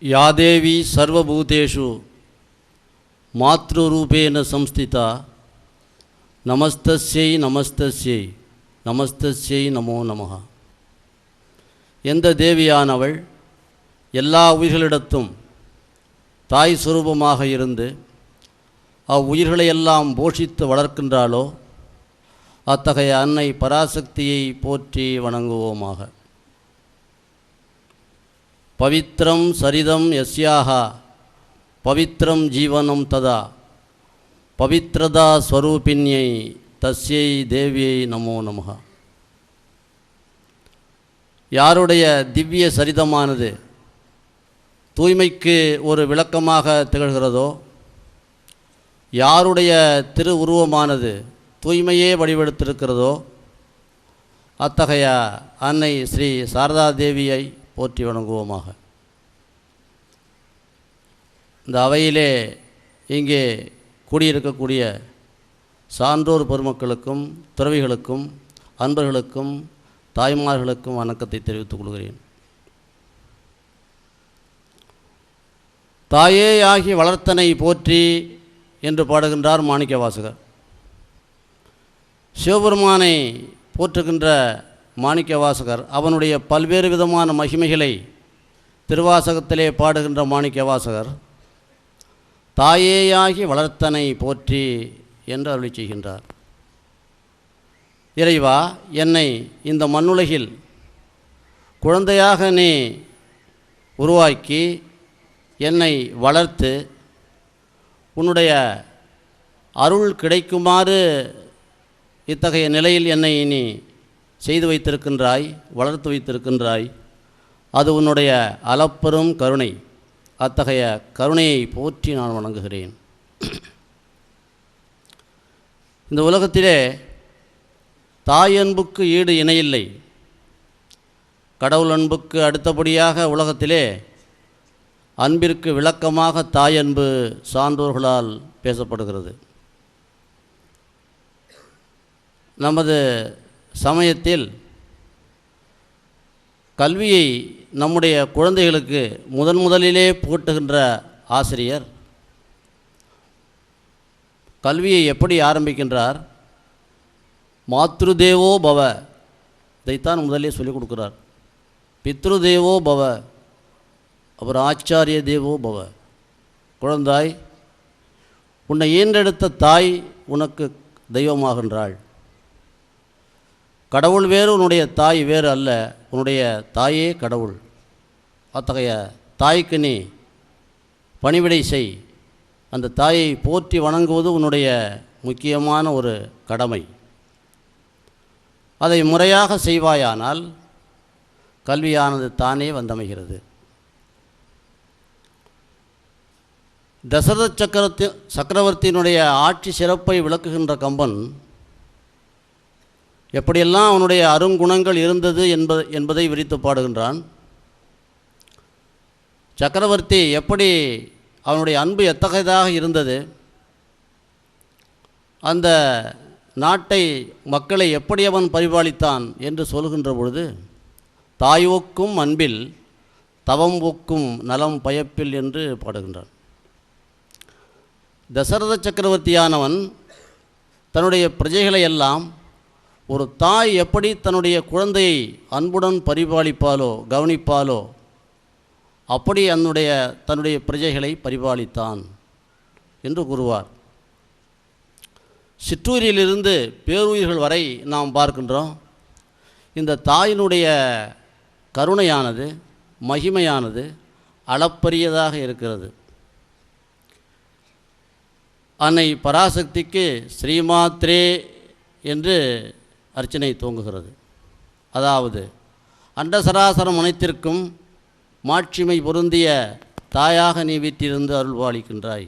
யாதேவி சர்வபூதேஷு மாத்ருரூபேன சம்ஸ்திதா நமஸ்தஸ்யை நமஸ்தஸ்யை நமஸ்தஸ்யை நமோ நமஹ. எந்த தேவியானவள் எல்லா உயிர்களிடத்தும் தாய் சுரூபமாக இருந்து அவ்வுயிர்களையெல்லாம் போஷித்து வளர்க்கின்றாளோ அத்தகைய அன்னை பராசக்தியை போற்றி வணங்குவோமாக. பவித்ரம் சரிதம் யஸ்யாக பவித்ரம் ஜீவனம் ததா பவித்ரதா ஸ்வரூபிண்யை தஸ்யை தேவியை நமோ நமஹ. யாருடைய திவ்ய சரிதமானது தூய்மைக்கு ஒரு விளக்கமாக திகழ்கிறதோ, யாருடைய திரு உருவமானது தூய்மையே வடிவெடுத்திருக்கிறதோ அத்தகைய அன்னை ஸ்ரீ சாரதா தேவியை போற்றி வணங்குவோமாக. இந்த அவையிலே இங்கே கூடியிருக்கக்கூடிய சான்றோர் பெருமக்களுக்கும் துறவிகளுக்கும் அன்பர்களுக்கும் தாய்மார்களுக்கும் வணக்கத்தை தெரிவித்துக் கொள்கிறேன். தாயே ஆகி வளர்த்தனை போற்றி என்று பாடுகின்றார் மாணிக்கவாசகர். சிவபெருமானை போற்றுகின்ற மாணிக்கவாசகர் அவனுடைய பல்வேறு விதமான மகிமைகளை திருவாசகத்திலே பாடுகின்ற மாணிக்கவாசகர் தாயேயாகி வளர்த்தனை போற்றி என்று அருளி செய்கின்றார். இறைவா, என்னை இந்த மண்ணுலகில் குழந்தையாக நீ உருவாக்கி என்னை வளர்த்து உன்னுடைய அருள் கிடைக்குமாறு இத்தகைய நிலையில் என்னை நீ செய்து வைத்திருக்கின்றாய், வளர்த்து வைத்திருக்கின்றாய். அது உன்னுடைய அளப்பெரும் கருணை. அத்தகைய கருணையை போற்றி நான் வணங்குகிறேன். இந்த உலகத்திலே தாய் அன்புக்கு ஈடு இணையில்லை. கடவுள் அன்புக்கு அடுத்தபடியாக உலகத்திலே அன்பிற்கு விளக்கமாக தாய் அன்பு சான்றோர்களால் பேசப்படுகிறது. நமது சமயத்தில் கல்வியை நம்முடைய குழந்தைகளுக்கு முதலிலே புகட்டுகின்ற ஆசிரியர் கல்வியை எப்படி ஆரம்பிக்கின்றார்? மாத்ருதேவோ பவ, இதைத்தான் முதலே சொல்லிக் கொடுக்கிறார். பித்ருதேவோ பவ, அப்புறம் ஆச்சாரிய தேவோ பவ. குழந்தாய், உன்னை ஈன்றெடுத்த தாய் உனக்கு தெய்வமாகின்றாள். கடவுள் வேறு, உன்னுடைய தாய் வேறு அல்ல. உன்னுடைய தாயே கடவுள். அத்தகைய தாய்க்கு நீ பணிவிடை செய். அந்த தாயை போற்றி வணங்குவது உன்னுடைய முக்கியமான ஒரு கடமை. அதை முறையாக செய்வாயானால் கல்வியானது தானே வந்தமைகிறது. தசரத சக்கரவர்த்தியினுடைய ஆட்சி சிறப்பை விளக்குகின்ற கம்பன் எப்படியெல்லாம் அவனுடைய அருங்குணங்கள் இருந்தது என்பதை விரித்து பாடுகின்றான். சக்கரவர்த்தி எப்படி அவனுடைய அன்பு எத்தகையதாக இருந்தது, அந்த நாட்டை மக்களை எப்படி அவன் பரிபாலித்தான் என்று சொல்கின்ற பொழுது, தாயோக்கும் அன்பில் தவம் ஒக்கும் நலம் பயப்பில் என்று பாடுகின்றான். தசரத சக்கரவர்த்தியானவன் தன்னுடைய பிரஜைகளை எல்லாம் ஒரு தாய் எப்படி தன்னுடைய குழந்தையை அன்புடன் பரிபாலிப்பாலோ கவனிப்பாலோ அப்படி தன்னுடைய பிரஜைகளை பரிபாலித்தான் என்று கூறுவார். சிற்றூரிலிருந்து பேருயிர்கள் வரை நாம் பார்க்கின்றோம். இந்த தாயினுடைய கருணையானது மகிமையானது அளப்பரியதாக இருக்கிறது. அன்னை பராசக்திக்கு ஸ்ரீமாத்ரே என்று அர்ச்சனை துவங்குகிறது. அதாவது அண்டசராசரம் அனைத்திற்கும் மாட்சிமை பொருந்திய தாயாக நீ வீட்டிலிருந்து அருள்வாளிக்கின்றாய்.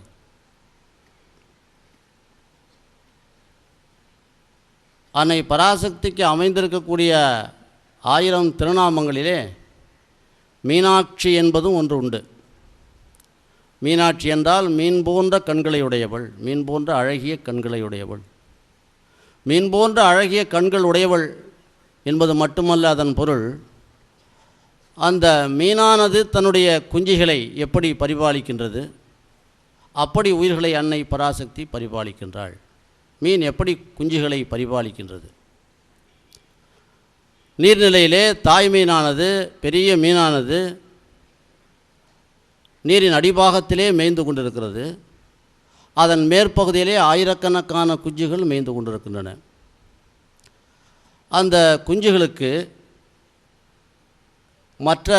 அன்னை பராசக்திக்கு அமைந்திருக்கக்கூடிய 1000 திருநாமங்களிலே மீனாட்சி என்பதும் ஒன்று உண்டு. மீனாட்சி என்றால் மீன் போன்ற கண்களை உடையவள், மீன் போன்ற அழகிய கண்களை உடையவள். மீன் போன்ற அழகிய கண்கள் உடையவள் என்பது மட்டுமல்ல, அதன் பொருள் அந்த மீனானது தன்னுடைய குஞ்சுகளை எப்படி பரிபாலிக்கின்றது, அப்படி உயிர்களை அன்னை பராசக்தி பரிபாலிக்கின்றாள். மீன் எப்படி குஞ்சுகளை பரிபாலிக்கின்றது? நீர்நிலையிலே தாய் மீனானது, பெரிய மீனானது நீரின் அடிபாகத்திலே மேய்ந்து கொண்டிருக்கிறது. அதன் மேற்பகுதியிலே ஆயிரக்கணக்கான குஞ்சுகள் மேய்ந்து கொண்டிருக்கின்றன. அந்த குஞ்சுகளுக்கு மற்ற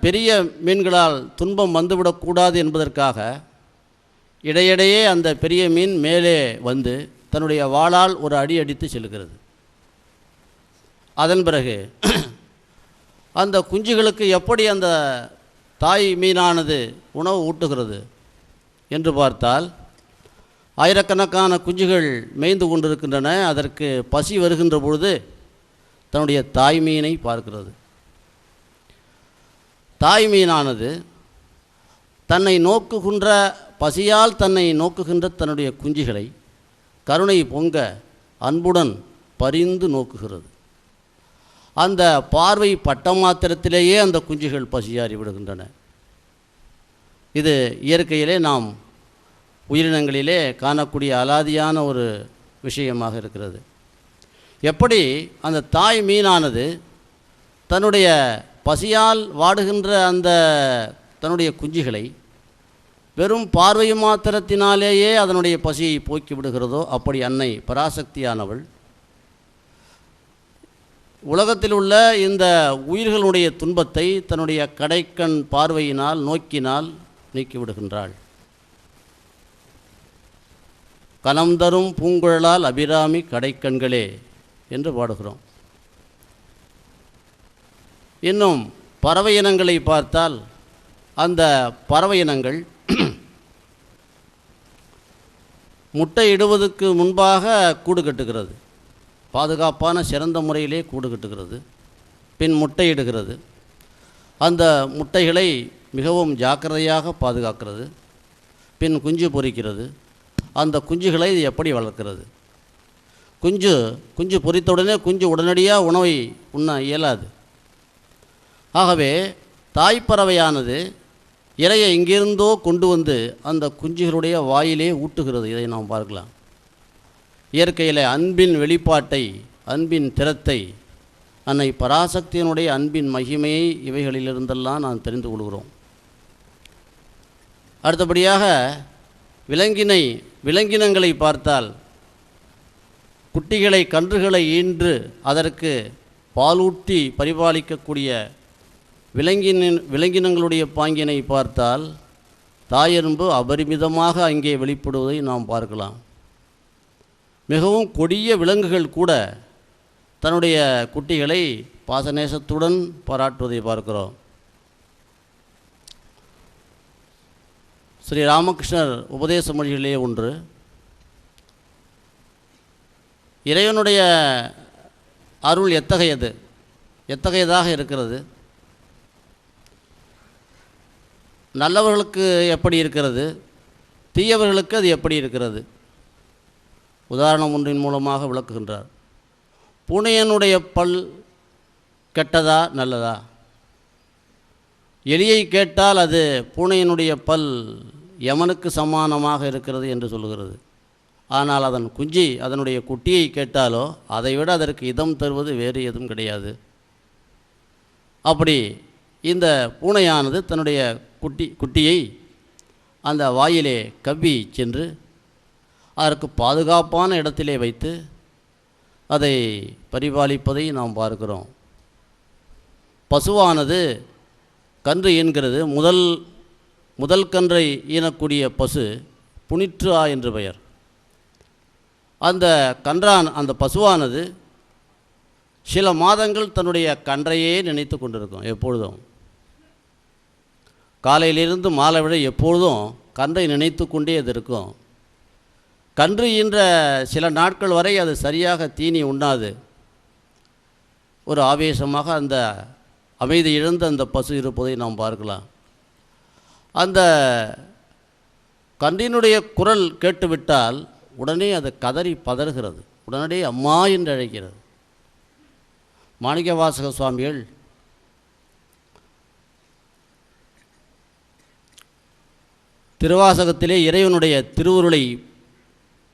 பெரிய மீன்களால் துன்பம் வந்துவிடக்கூடாது என்பதற்காக இடையிடையே அந்த பெரிய மீன் மேலே வந்து தன்னுடைய வாளால் ஒரு அடி அடித்து செல்கிறது. அதன் பிறகு அந்த குஞ்சுகளுக்கு எப்படி அந்த தாய் மீனானது உணவு ஊட்டுகிறது என்று பார்த்தால், ஆயிரக்கணக்கான குஞ்சுகள் மேய்ந்து கொண்டிருக்கின்றன. அதற்கு பசி வருகின்ற பொழுது தன்னுடைய தாய் மீனை பார்க்கிறது. தாய் மீனானது தன்னை நோக்குகின்ற, பசியால் தன்னை நோக்குகின்ற தன்னுடைய குஞ்சுகளை கருணை பொங்க அன்புடன் பரிந்து நோக்குகிறது. அந்த பார்வை பட்ட மாத்திரத்திலேயே அந்த குஞ்சுகள் பசியாறி விடுகின்றன. இது இயற்கையிலே நாம் உயிரினங்களிலே காணக்கூடிய அலாதியான ஒரு விஷயமாக இருக்கிறது. எப்படி அந்த தாய் மீனானது தன்னுடைய பசியால் வாடுகின்ற அந்த தன்னுடைய குஞ்சுகளை வெறும் பார்வை மாத்திரத்தினாலேயே அதனுடைய பசியை போக்கி விடுகிறதோ, அப்படி அன்னை பராசக்தியானவள் உலகத்தில் உள்ள இந்த உயிர்களுடைய துன்பத்தை தன்னுடைய கடைக்கண் பார்வையினால் நோக்கினால் நீக்கிவிடுகின்றாள். கலம் தரும் பூங்குழலால் அபிராமி கடைக்கண்களே என்று பாடுகிறோம். இன்னும் பறவை இனங்களை பார்த்தால், அந்த பறவை இனங்கள் முட்டையிடுவதற்கு முன்பாக கூடு கட்டுகிறது. பாதுகாப்பான சிறந்த முறையிலே கூடு கட்டுகிறது. பின் முட்டையிடுகிறது. அந்த முட்டைகளை மிகவும் ஜாக்கிரதையாக பாதுகாக்கிறது. பின் குஞ்சு பொரிக்கிறது. அந்த குஞ்சுகளை இது எப்படி வளர்க்கிறது? குஞ்சு பொரித்தவுடனே குஞ்சு உடனடியாக உணவை உண்ண இயலாது. ஆகவே தாய்ப்பறவையானது இரையை எங்கிருந்தோ கொண்டு வந்து அந்த குஞ்சுகளுடைய வாயிலே ஊட்டுகிறது. இதை நாம் பார்க்கலாம். இயற்கையில் அன்பின் வெளிப்பாட்டை, அன்பின் திறத்தை, அன்னை பராசக்தியினுடைய அன்பின் மகிமையை இவைகளிலிருந்தெல்லாம் நாம் தெரிந்து கொள்கிறோம். அடுத்தபடியாக விலங்கினங்களை பார்த்தால், குட்டிகளை கன்றுகளை ஈன்று அதற்கு பாலூட்டி பரிபாலிக்கக்கூடிய விலங்கினங்களுடைய பாங்கினை பார்த்தால், தாயெரும்பு அபரிமிதமாக அங்கே வெளிப்படுவதை நாம் பார்க்கலாம். மிகவும் கொடிய விலங்குகள் கூட தன்னுடைய குட்டிகளை பாசநேசத்துடன் பாராட்டுவதை பார்க்கிறோம். ஸ்ரீ ராமகிருஷ்ணர் உபதேச மொழிகளிலே ஒன்று, இறைவனுடைய அருள் எத்தகையதாக இருக்கிறது, நல்லவர்களுக்கு எப்படி இருக்கிறது, தீயவர்களுக்கு அது எப்படி இருக்கிறது. உதாரணம் ஒன்றின் மூலமாக விளக்குகின்றார். பூனையனுடைய பல் கெட்டதா நல்லதா? எலியை கேட்டால் அது பூனையனுடைய பல் யமனுக்கு சமானமாக இருக்கிறது என்று சொல்லுகிறது. ஆனால் அதன் குஞ்சி, அதனுடைய குட்டியை கேட்டாலோ அதைவிட அதற்கு இதம் தருவது வேறு எதுவும் கிடையாது. அப்படி இந்த பூனையானது தன்னுடைய குட்டியை அந்த வாயிலே கவ்வி சென்று அதற்கு பாதுகாப்பான இடத்திலே வைத்து அதை பரிபாலிப்பதை நாம் பார்க்கிறோம். பசுவானது கன்று ஈன்கிறது. முதல் கன்றை ஈனக்கூடிய பசு புனிற்றுஆ என்று பெயர். அந்த பசுவானது சில மாதங்கள் தன்னுடைய கன்றையே நினைத்து கொண்டிருக்கும். எப்பொழுதும் காலையிலிருந்து மாலை விட எப்பொழுதும் கன்றை நினைத்து கொண்டே அது இருக்கும். கன்று ஈன்ற சில நாட்கள் வரை அது சரியாக தீனி உண்ணாது. ஒரு ஆவேசமாக அந்த அமைதி இழந்த அந்த பசு இருப்பதை நாம் பார்க்கலாம். அந்த கன்றினுடைய குரல் கேட்டுவிட்டால் உடனே அது கதறி பதறுகிறது. உடனே அம்மா என்று அழைக்கிறது. மாணிக்கவாசக சுவாமிகள் திருவாசகத்திலே இறைவனுடைய திருவுருளை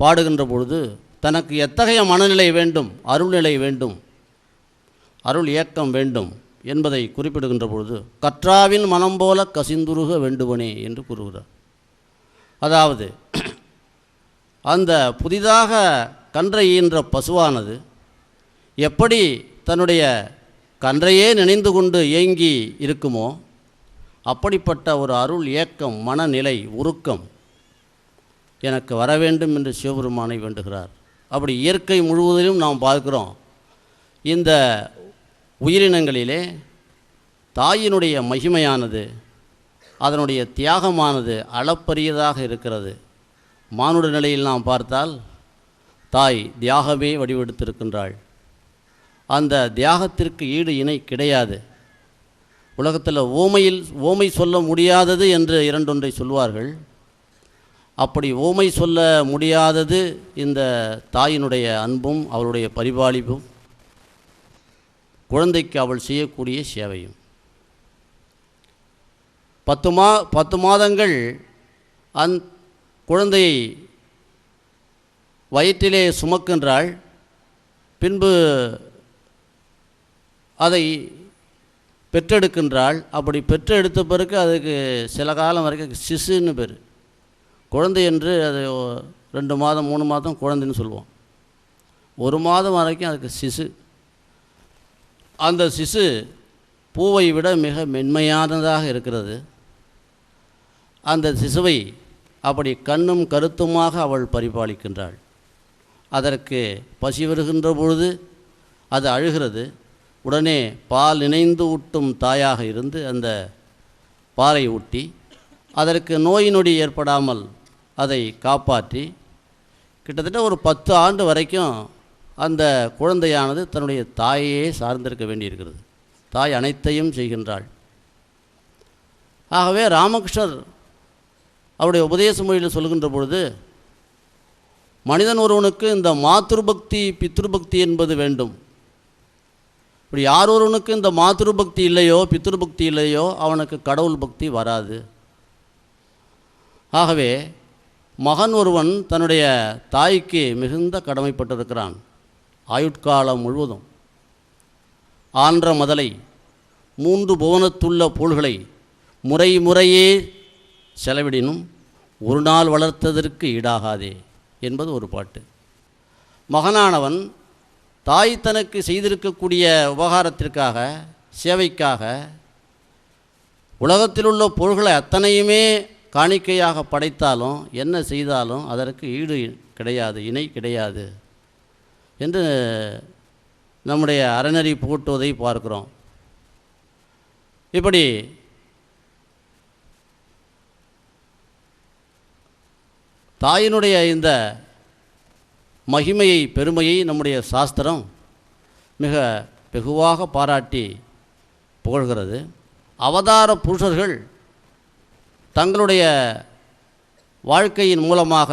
பாடுகின்ற பொழுது தனக்கு எத்தகைய மனநிலை வேண்டும், அருள்நிலை வேண்டும், அருள் இயக்கம் வேண்டும் என்பதை குறிப்பிடுகின்ற பொழுது கற்றாவின் மனம் போல கசிந்துருக வேண்டுவனே என்று கூறுகிறார். அதாவது அந்த புதிதாக கன்றை ஈன்ற பசுவானது எப்படி தன்னுடைய கன்றையே நினைந்து கொண்டு ஏங்கி இருக்குமோ அப்படிப்பட்ட ஒரு அருள் இயக்கம், மனநிலை, உருக்கம் எனக்கு வர வேண்டும் என்று சிவபெருமானை வேண்டுகிறார். அப்படி இயற்கை முழுவதிலும் நாம் பார்க்கிறோம், இந்த உயிரினங்களிலே தாயினுடைய மகிமையானது, அதனுடைய தியாகமானது அளப்பரியதாக இருக்கிறது. மானுட நிலையில் நாம் பார்த்தால் தாய் தியாகமே வடிவெடுத்திருக்கின்றாள். அந்த தியாகத்திற்கு ஈடு இணை கிடையாது. உலகத்தில் ஓமை சொல்ல முடியாதது என்று இரண்டொன்றை சொல்வார்கள். அப்படி ஓமை சொல்ல முடியாதது இந்த தாயினுடைய அன்பும் அவளுடைய பரிபாலிப்பும், குழந்தைக்கு அவள் செய்யக்கூடிய சேவையும். 10 மாதங்கள் குழந்தையை வயிற்றிலே சுமக்கின்றாள். பின்பு அதை பெற்றெடுக்கின்றாள். அப்படி பெற்றெடுத்த பிறகு அதுக்கு சில காலம் வரைக்கும் சிசுன்னு பேர். குழந்தை என்று அது 2 மாதம் 3 மாதம் குழந்தைன்னு சொல்லுவோம். 1 மாதம் வரைக்கும் அதுக்கு சிசு. அந்த சிசு பூவை விட மிக மென்மையானதாக இருக்கிறது. அந்த சிசுவை அப்படி கண்ணும் கருத்துமாக அவள் பரிபாலிக்கின்றாள். அதற்கு பசி வருகின்ற பொழுது அது அழுகிறது. உடனே பால் நினைந்து ஊட்டும் தாயாக இருந்து அந்த பாலை ஊட்டி அதற்கு நோய் நொடி ஏற்படாமல் அதை காப்பாற்றி கிட்டத்தட்ட ஒரு 10 ஆண்டு வரைக்கும் அந்த குழந்தையானது தன்னுடைய தாயையே சார்ந்திருக்க வேண்டியிருக்கிறது. தாய் அனைத்தையும் செய்கின்றாள். ஆகவே ராமகிருஷ்ணர் அவருடைய உபதேச மொழியில் சொல்கின்ற பொழுது மனிதன் ஒருவனுக்கு இந்த மாத்ருபக்தி பித்ருபக்தி என்பது வேண்டும். இப்படி யார் ஒருவனுக்கு இந்த மாத்ருபக்தி இல்லையோ பித்ருபக்தி இல்லையோ அவனுக்கு கடவுள் பக்தி வராது. ஆகவே மகன் ஒருவன் தன்னுடைய தாய்க்கு மிகுந்த கடமைப்பட்டிருக்கிறான். ஆயுட்காலம் முழுவதும் ஆன்ற முதலை 3 புவனத்துள்ள பொருள்களை முறையே செலவிடினும் ஒரு நாள் வளர்த்ததற்கு ஈடாகாதே என்பது ஒரு பாட்டு. மகனானவன் தாய் தனக்கு செய்திருக்கக்கூடிய உபகாரத்திற்காக, சேவைக்காக உலகத்தில் உள்ள பொருள்களை அத்தனையுமே காணிக்கையாக படைத்தாலும் என்ன செய்தாலும் அதற்கு ஈடு கிடையாது, இணை கிடையாது என்று நம்முடைய அறநெறி புகட்டுவதை பார்க்கிறோம். இப்படி தாயினுடைய இந்த மகிமையை, பெருமையை நம்முடைய சாஸ்திரம் மிக வெகுவாக பாராட்டி புகழ்கிறது. அவதார புருஷர்கள் தங்களுடைய வாழ்க்கையின் மூலமாக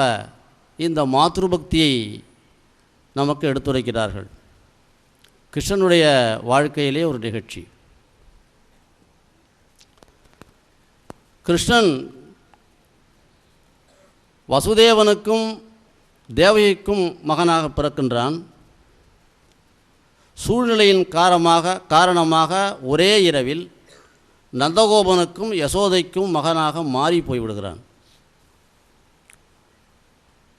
இந்த மாத்ருபக்தியை நமக்கு எடுத்துரைக்கிறார்கள். கிருஷ்ணனுடைய வாழ்க்கையிலே ஒரு நிகழ்ச்சி. கிருஷ்ணன் வசுதேவனுக்கும் தேவகிக்கும் மகனாக பிறக்கின்றான். சூழ்நிலையின் காரணமாக ஒரே இரவில் நந்தகோபனுக்கும் யசோதைக்கும் மகனாக மாறி போய்விடுகிறான்.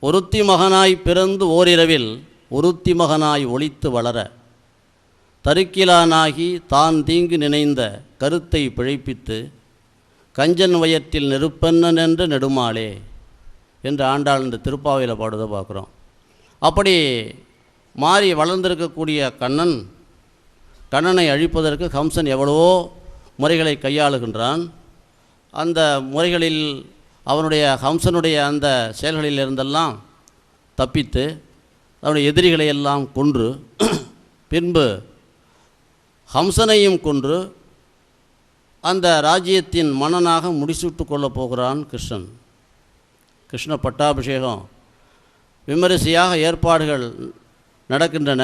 ஒருத்தி மகனாய் பிறந்து ஓரிரவில் ஒருத்தி மகனாய் ஒளித்து வளர தருக்கிலானாகி தான் தீங்கு நினைந்த கருத்தை பிழைப்பித்து கஞ்சன் வயற்றில் நெருப்பெண்ணன் என்ற நெடுமாளே என்று ஆண்டாள் இந்த திருப்பாவையில் பாடுவதை பார்க்குறோம். அப்படி மாறி வளர்ந்திருக்கக்கூடிய கண்ணனை அழிப்பதற்கு கம்சன் எவ்வளவோ முறைகளை கையாளுகின்றான். அந்த முறைகளில் அவனுடைய கம்சனுடைய அந்த செயல்களில் இருந்தெல்லாம் தப்பித்து அவனுடைய எதிரிகளை எல்லாம் கொன்று பின்பு ஹம்சனையும் கொன்று அந்த ராஜ்யத்தின் மன்னனாக முடிசூட்டு கொள்ளப் போகிறான் கிருஷ்ணன். கிருஷ்ண பட்டாபிஷேகம் விமரிசையாக ஏற்பாடுகள் நடக்கின்றன.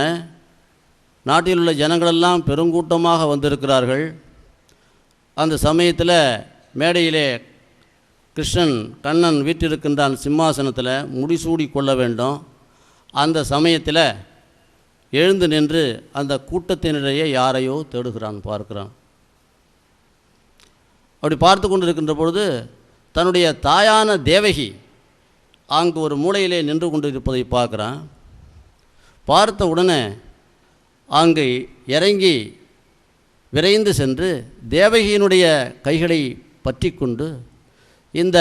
நாட்டில் உள்ள ஜனங்களெல்லாம் பெருங்கூட்டமாக வந்திருக்கிறார்கள். அந்த சமயத்தில் மேடையிலே கண்ணன் வீற்றிருக்கின்றான் சிம்மாசனத்தில் முடிசூடி கொள்ள வேண்டும். அந்த சமயத்தில் எழுந்து நின்று அந்த கூட்டத்தினிடையே யாரையோ தேடுகிறான், பார்க்கிறான். அப்படி பார்த்து கொண்டு இருக்கின்ற பொழுது தன்னுடைய தாயான தேவகி அங்கு ஒரு மூலையிலே நின்று கொண்டு இருப்பதை பார்க்குறான். பார்த்த உடனே அங்கு இறங்கி விரைந்து சென்று தேவகியினுடைய கைகளை பற்றி கொண்டு இந்த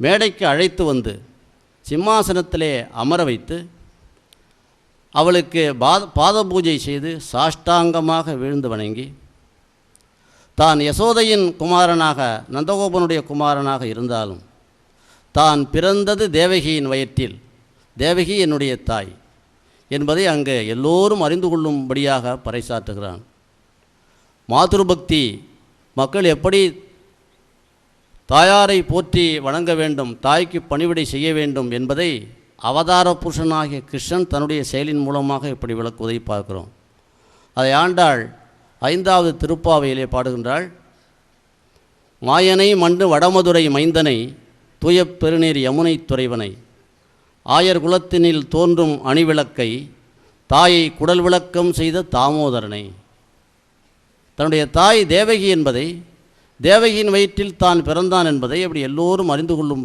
மேடைக்கு அழைத்து வந்து சிம்மாசனத்திலே அமர வைத்து அவளுக்கு பாத பூஜை செய்து சாஷ்டாங்கமாக வீழ்ந்து வணங்கி, தான் யசோதையின் குமாரனாக நந்தகோபனுடைய குமாரனாக இருந்தாலும் தான் பிறந்தது தேவகியின் வயிற்றில், தேவகி என்னுடைய தாய் என்பதை அங்கே எல்லோரும் அறிந்து கொள்ளும்படியாக பறைசாற்றுகிறான். மாதுருபக்தி மக்கள் எப்படி தாயாரை போற்றி வணங்க வேண்டும், தாய்க்கு பணிவிடை செய்ய வேண்டும் என்பதை அவதார புருஷனாகிய கிருஷ்ணன் தன்னுடைய செயலின் மூலமாக இப்படி விளக்குவதை பார்க்கிறோம். அதை ஆண்டாள் 5வது திருப்பாவையிலே பாடுகின்றாள். மாயனை மண்டு வடமதுரை மைந்தனை தூயப் பெருநீர் யமுனை துறைவனை ஆயர் குலத்தினில் தோன்றும் அணிவிளக்கை தாயை குடல் விளக்கம் செய்த தாமோதரனை. தன்னுடைய தாய் தேவகி என்பதை, தேவகியின் வயிற்றில் தான் பிறந்தான் என்பதை அப்படி எல்லோரும் அறிந்து கொள்ளும்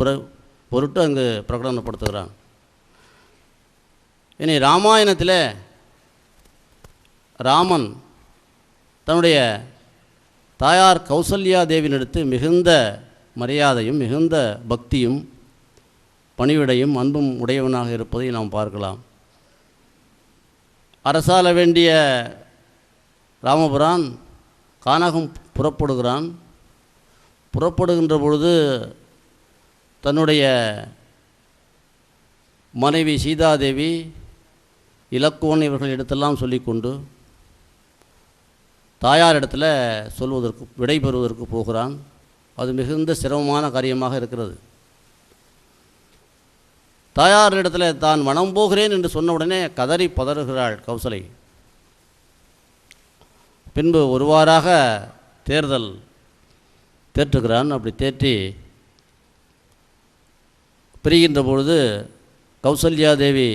பொருட்டு அங்கு பிரகடனப்படுத்துகிறான். இனி ராமாயணத்தில் ராமன் தன்னுடைய தாயார் கௌசல்யா தேவியினிடத்து மிகுந்த மரியாதையும் மிகுந்த பக்தியும் பணிவிடையும் அன்பும் உடையவனாக இருப்பதை நாம் பார்க்கலாம். அரசாள வேண்டிய ராமபுரான் கானகம் புறப்படுகிறான். புறப்படுகின்ற பொழுது தன்னுடைய மனைவி சீதாதேவி இலக்குவன் இவர்கள் இடத்தெல்லாம் சொல்லிக்கொண்டு தாயார் இடத்துல சொல்வதற்கு விடை பெறுவதற்கு போகிறான். அது மிகுந்த சிரமமான காரியமாக இருக்கிறது. தாயார் இடத்துல தான் மனம் போகிறேன் என்று சொன்ன உடனே கதறி பதறுகிறாள் கௌசலை. பின்பு ஒருவாறாக தேற்றுகிறான். அப்படி தேற்றி பிரிகின்ற பொழுது கௌசல்யா தேவி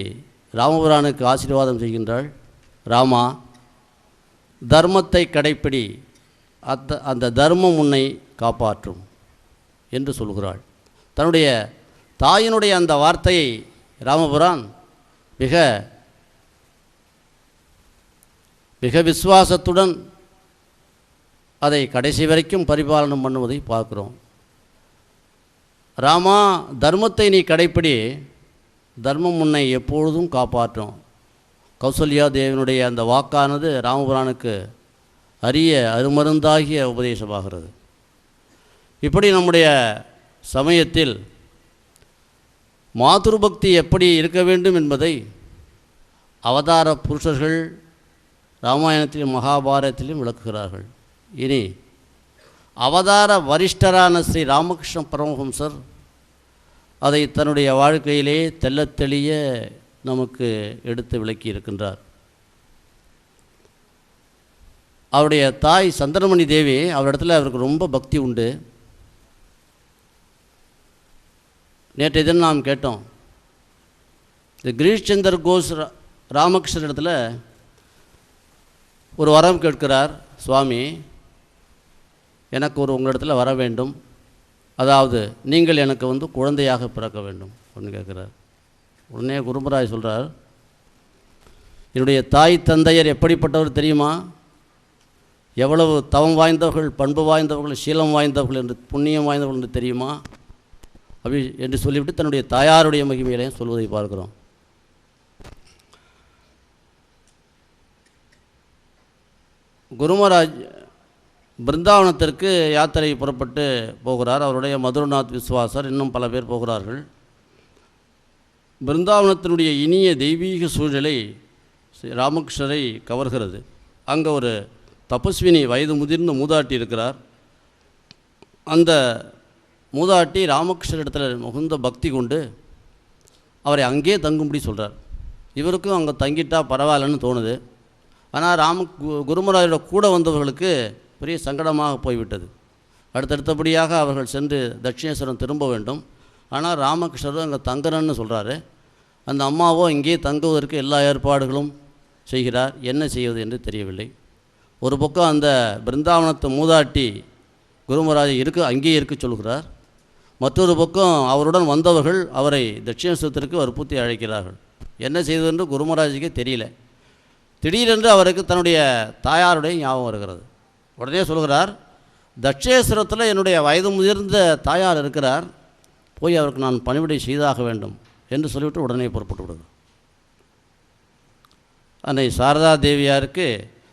ராமபுரானுக்கு ஆசீர்வாதம் செய்கின்றாள். ராமா, தர்மத்தை கடைப்பிடி, அந்த தர்மம் உன்னை காப்பாற்றும் என்று சொல்கிறாள். தன்னுடைய தாயினுடைய அந்த வார்த்தையை ராமபுரான் மிக மிக விசுவாசத்துடன் அதை கடைசி வரைக்கும் பரிபாலனம் பண்ணுவதை பார்க்கிறோம். ராமா, தர்மத்தை நீ கடைப்பிடி, தர்மம் உன்னை எப்பொழுதும் காப்பாற்றும். கௌசல்யா தேவனுடைய அந்த வாக்கானது ராமபுரானுக்கு அரிய அருமருந்தாகிய உபதேசமாகிறது. இப்படி நம்முடைய சமயத்தில் மாதுருபக்தி எப்படி இருக்க வேண்டும் என்பதை அவதார புருஷர்கள் ராமாயணத்திலும் மகாபாரதத்திலும் விளக்குகிறார்கள். இனி அவதார வரிஷ்டரான ஸ்ரீ ராமகிருஷ்ண பரமஹம்சர் அதை தன்னுடைய வாழ்க்கையிலே தெள்ளத்தெளிய நமக்கு எடுத்து விளக்கி இருக்கின்றார். அவருடைய தாய் சந்திரமணி தேவி, அவரிடத்துல அவருக்கு ரொம்ப பக்தி உண்டு. நேற்றைய தினம் நாம் கேட்டோம், இந்த கிரீஷ் சந்தர் கோஷ் ராமகிருஷ்ணர் இடத்துல ஒரு வரம் கேட்கிறார். சுவாமி, எனக்கு உங்களிடத்தில் வர வேண்டும், அதாவது நீங்கள் எனக்கு குழந்தையாக பிறக்க வேண்டும் அப்படின்னு கேட்குறார். உடனே குருமராய் சொல்கிறார், என்னுடைய தாய் தந்தையர் எப்படிப்பட்டவர் தெரியுமா? எவ்வளவு தவம் வாய்ந்தவர்கள், பண்பு வாய்ந்தவர்கள், சீலம் வாய்ந்தவர்கள் என்று, புண்ணியம் வாய்ந்தவர்கள் என்று தெரியுமா அப்படி என்று சொல்லிவிட்டு தன்னுடைய தாயாருடைய மகிமையிலையும் சொல்வதை பார்க்கிறோம். குருமராஜ் பிருந்தாவனத்திற்கு யாத்திரை புறப்பட்டு போகிறார். அவருடைய மதுரநாத் விஸ்வாசர் இன்னும் பல பேர் போகிறார்கள். பிருந்தாவனத்தினுடைய இனிய தெய்வீக சூழ்நிலை ராமகிருஷ்ணரை கவர்கிறது. அங்கே ஒரு தபஸ்வினி, வயது முதிர்ந்த மூதாட்டி இருக்கிறார். அந்த மூதாட்டி ராமகிருஷ்ணரிடத்தில் மிகுந்த பக்தி கொண்டு அவரை அங்கேயே தங்கும்படி சொல்கிறார். இவருக்கும் அங்கே தங்கிட்டால் பரவாயில்லன்னு தோணுது. ஆனால் குருமராஜோட கூட வந்தவர்களுக்கு பெரிய சங்கடமாக போய்விட்டது. அடுத்தடுத்தபடியாக அவர்கள் சென்று தட்சிணேஸ்வரம் திரும்ப வேண்டும். ஆனால் ராமகிருஷ்ணரும் அங்கே தங்குறன்னு சொல்கிறாரு. அந்த அம்மாவோ இங்கேயே தங்குவதற்கு எல்லா ஏற்பாடுகளும் செய்கிறார். என்ன செய்வது என்று தெரியவில்லை. ஒரு பக்கம் அந்த பிருந்தாவனத்து மூதாட்டி குருமராஜை அங்கேயே இருக்க சொல்கிறார். மற்றொரு பக்கம் அவருடன் வந்தவர்கள் அவரை தட்சிணேஸ்வரத்திற்கு வற்புறுத்தி அழைக்கிறார்கள். என்ன செய்வது என்று குருமராஜுக்கே தெரியல. திடீரென்று அவருக்கு தன்னுடைய தாயாருடைய ஞாபகம் வருகிறது. உடனே சொல்கிறார், தட்சேஸ்வரத்தில் என்னுடைய வயது முதிர்ந்த தாயார் இருக்கிறார், போய் அவருக்கு நான் பணிவிடை செய்தாக வேண்டும் என்று சொல்லிவிட்டு உடனே புறப்பட்டு விடுகிறார். அன்னை சாரதா தேவியாருக்கு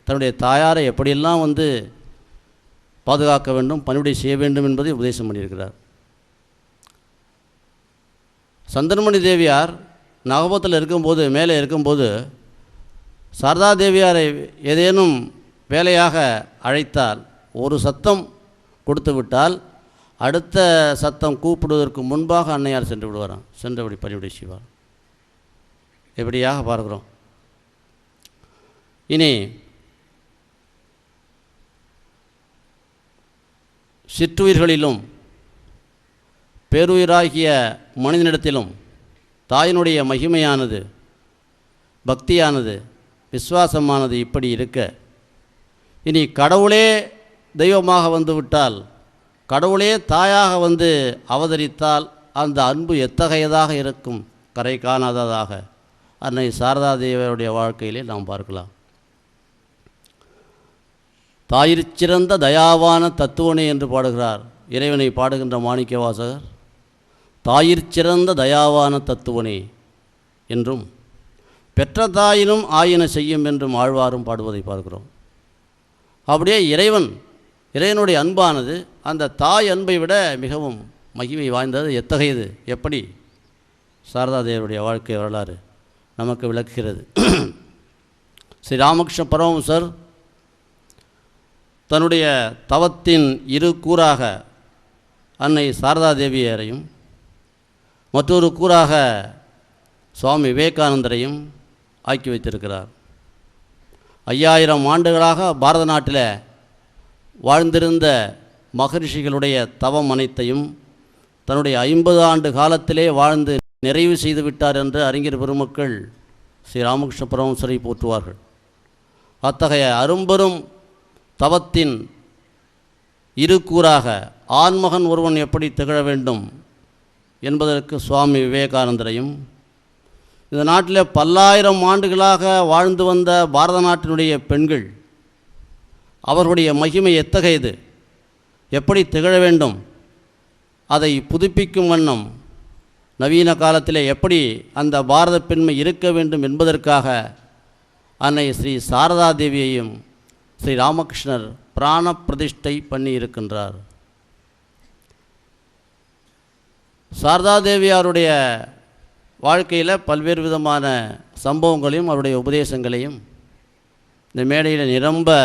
தன்னுடைய தாயாரை எப்படியெல்லாம் பாதுகாக்க வேண்டும், பணிவிடை செய்ய வேண்டும் என்பதை உபதேசம் பண்ணியிருக்கிறார். சந்திரமணி தேவியார் நகபத்தில் இருக்கும்போது, மேலே இருக்கும்போது, சாரதா தேவியாரை ஏதேனும் வேலையாக அழைத்தால் ஒரு சத்தம் கொடுத்து விட்டால் அடுத்த சத்தம் கூப்பிடுவதற்கு முன்பாக அன்னையார் சென்று விடுவாராம். சென்றபடி பணிவிடை செய்வார். எப்படியாக பார்க்கிறோம். இனி சிற்றுயிர்களிலும் பேருயிராகிய மனிதனிடத்திலும் தாயினுடைய மகிமையானது, பக்தியானது, விசுவாசமானது இப்படி இருக்க, இனி கடவுளே தெய்வமாக வந்துவிட்டால், கடவுளே தாயாக அவதரித்தால் அந்த அன்பு எத்தகையதாக இருக்கும், கரை காணாததாக அன்னை சாரதா தேவியருடைய வாழ்க்கையிலே நாம் பார்க்கலாம். தாயிற்சிறந்த தயாவான தத்துவனே என்று பாடுகிறார் இறைவனை பாடுகின்ற மாணிக்க வாசகர். தாயிற்சிறந்த தயாவான தத்துவனே என்றும் பெற்ற தாயினும் ஆயின செய்யும் என்றும் ஆழ்வாரும் பாடுவதை பார்க்கிறோம். அப்படியே இறைவனுடைய அன்பானது அந்த தாய் அன்பை விட மிகவும் மகிமை வாய்ந்தது. எத்தகையது, எப்படி சாரதா தேவியுடைய வாழ்க்கை வரலாறு நமக்கு விளக்குகிறது. ஸ்ரீ ராமகிருஷ்ண பரமஹம்சர் தன்னுடைய தவத்தின் இரு கூறாக அன்னை சாரதா தேவியரையும் மற்றொரு கூறாக சுவாமி விவேகானந்தரையும் ஆக்கி வைத்திருக்கிறார். 5000 ஆண்டுகளாக பாரத நாட்டில் வாழ்ந்திருந்த மகரிஷிகளுடைய தவம் அனைத்தையும் தன்னுடைய 50 ஆண்டு காலத்திலே வாழ்ந்து நிறைவு செய்து விட்டார் என்று அறிஞர் பெருமக்கள் ஸ்ரீ ராமகிருஷ்ண பரமஹம்சரை போற்றுவார்கள். அத்தகைய அரும்பெரும் தவத்தின் இரு கூறாக ஆண்மகன் ஒருவன் எப்படி திகழ வேண்டும் என்பதற்கு சுவாமி விவேகானந்தரையும், இந்த நாட்டில் பல்லாயிரம் ஆண்டுகளாக வாழ்ந்து வந்த பாரத நாட்டினுடைய பெண்கள் அவர்களுடைய மகிமை எத்தகையது, எப்படி திகழ வேண்டும், அதை புதுப்பிக்கும் வண்ணம் நவீன காலத்தில் எப்படி அந்த பாரத பெண்மை இருக்க வேண்டும் என்பதற்காக அன்னை ஸ்ரீ சாரதா தேவியையும் ஸ்ரீ ராமகிருஷ்ணர் பிராண பிரதிஷ்டை பண்ணி இருக்கின்றார். சாரதா தேவியாருடைய வாழ்க்கையில் பல்வேறு விதமான சம்பவங்களையும் அவருடைய உபதேசங்களையும் இந்த மேடையில் நிரம்ப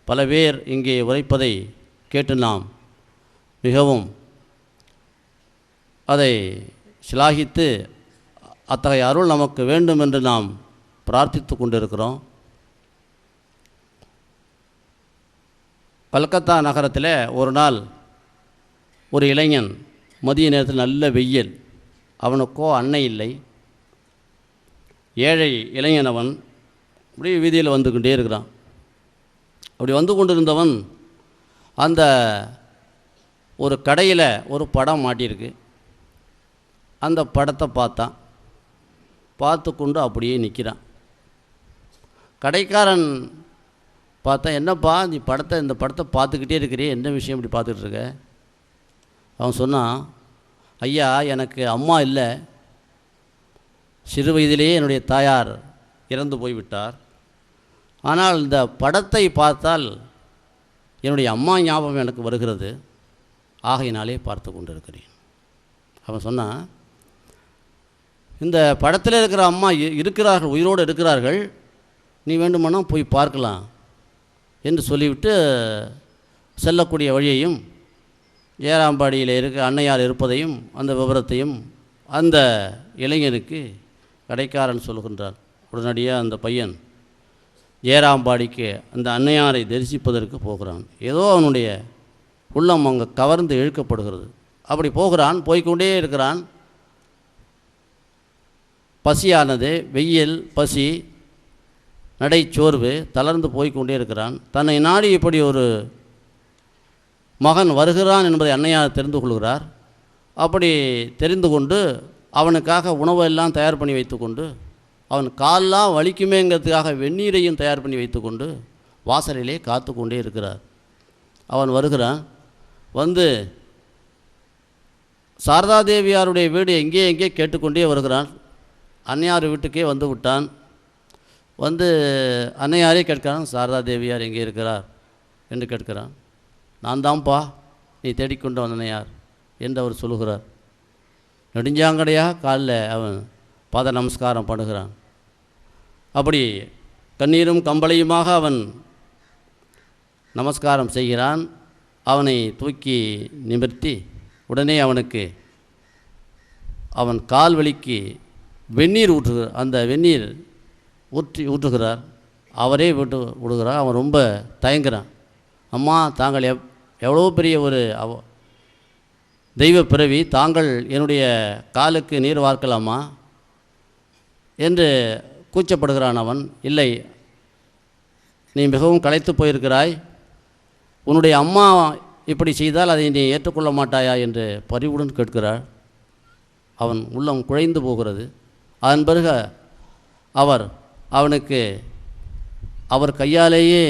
பல பேர் இங்கே உரைப்பதை கேட்டு நாம் மிகவும் அதை சிலாகித்து அத்தகைய அருள் நமக்கு வேண்டும் என்று நாம் பிரார்த்தித்து கொண்டிருக்கிறோம். கல்கத்தா நகரத்தில் ஒரு நாள் ஒரு இளைஞன், மதிய நேரத்தில் நல்ல வெயில், அவனுக்கோ அன்னை இல்லை, ஏழை இளைஞன் அவன், அப்படியே வீதியில் வந்துக்கிட்டே இருக்கிறான். அப்படி வந்து கொண்டிருந்தவன் அந்த ஒரு கடையில் ஒரு படம் மாட்டியிருக்கு. அந்த படத்தை பார்த்தான். பார்த்து கொண்டு அப்படியே நிற்கிறான். கடைக்காரன் பார்த்தா, என்னப்பா இந்த படத்தை பார்த்துக்கிட்டே இருக்கிறே, என்ன விஷயம் இப்படி பார்த்துக்கிட்டு இருக்க? அவன் சொன்னான், ஐயா, எனக்கு அம்மா இல்லை, சிறு வயதிலேயே என்னுடைய தாயார் இறந்து போய்விட்டார். ஆனால் இந்த படத்தை பார்த்தால் என்னுடைய அம்மா ஞாபகம் எனக்கு வருகிறது, ஆகையினாலே பார்த்து கொண்டிருக்கிறேன். அவன் சொன்னான், இந்த படத்தில் இருக்கிற அம்மா இருக்கிறார்கள், உயிரோடு இருக்கிறார்கள், நீ வேண்டுமானால் போய் பார்க்கலாம் என்று சொல்லிவிட்டு செல்லக்கூடிய வழியையும் ஏராம்பாடியில் அன்னையார் இருப்பதையும் அந்த விவரத்தையும் அந்த இளைஞனுக்கு கடைக்காரன் சொல்கின்றார். உடனடியாக அந்த பையன் ஏராம்பாடிக்கு அந்த அன்னையாரை தரிசிப்பதற்கு போகிறான். ஏதோ அவனுடைய உள்ளம் அங்கே கவர்ந்து இழுக்கப்படுகிறது. அப்படி போகிறான், போய்கொண்டே இருக்கிறான். பசியானது, வெயில், பசி, நடைச்சோர்வு, தளர்ந்து போய்கொண்டே இருக்கிறான். தன்னை நாடி இப்படி ஒரு மகன் வருகிறான் என்பதை அன்னையார் தெரிந்து கொள்கிறார். அப்படி தெரிந்து கொண்டு அவனுக்காக உணவெல்லாம் தயார் பண்ணி வைத்துக்கொண்டு, அவன் காலெலாம் வலிக்குமேங்கிறதுக்காக வெந்நீரையும் தயார் பண்ணி வைத்துக்கொண்டு வாசலிலே காத்து கொண்டே இருக்கிறார். அவன் வருகிறான். வந்து சாரதாதேவியாருடைய வீடு எங்கே கேட்டுக்கொண்டே வருகிறான். அன்னையார் வீட்டுக்கே வந்து விட்டான். வந்து அன்னையாரே கேட்கிறான், சாரதாதேவியார் எங்கே இருக்கிறார் என்று கேட்கிறான். நான் தான்ப்பா நீ தேடிக்கொண்டு வந்த அன்னையார் என்று அவர் சொல்லுகிறார். நெடுஞ்சாங்கடையாக காலில் அவன் பாத நமஸ்காரம் பண்ணுகிறான். அப்படி கண்ணீரும் கம்பளையுமாக அவன் நமஸ்காரம் செய்கிறான். அவனை தூக்கி நிமிர்த்தி உடனே அவனுக்கு அவன் கால் வலிக்கு வெந்நீர் ஊற்றுகிறார். அந்த வெந்நீர் ஊற்றுகிறார். அவரே விடுகிறார். அவன் ரொம்ப தயங்குறான். அம்மா, தாங்கள் எவ்வளோ பெரிய ஒரு தெய்வ பிறவி, தாங்கள் என்னுடைய காலுக்கு நீர் வார்க்கலாமா என்று கூச்சப்படுகிறான் அவன். இல்லை, நீ மிகவும் களைத்து போயிருக்கிறாய். உன்னுடைய அம்மா இப்படி செய்தால் அதை நீ ஏற்றுக்கொள்ள மாட்டாயா என்று பரிவுடன் கேட்கிறார். அவன் உள்ளம் குழைந்து போகிறது. அதன் பிறகு அவனுக்கு அவர் கையாலேயே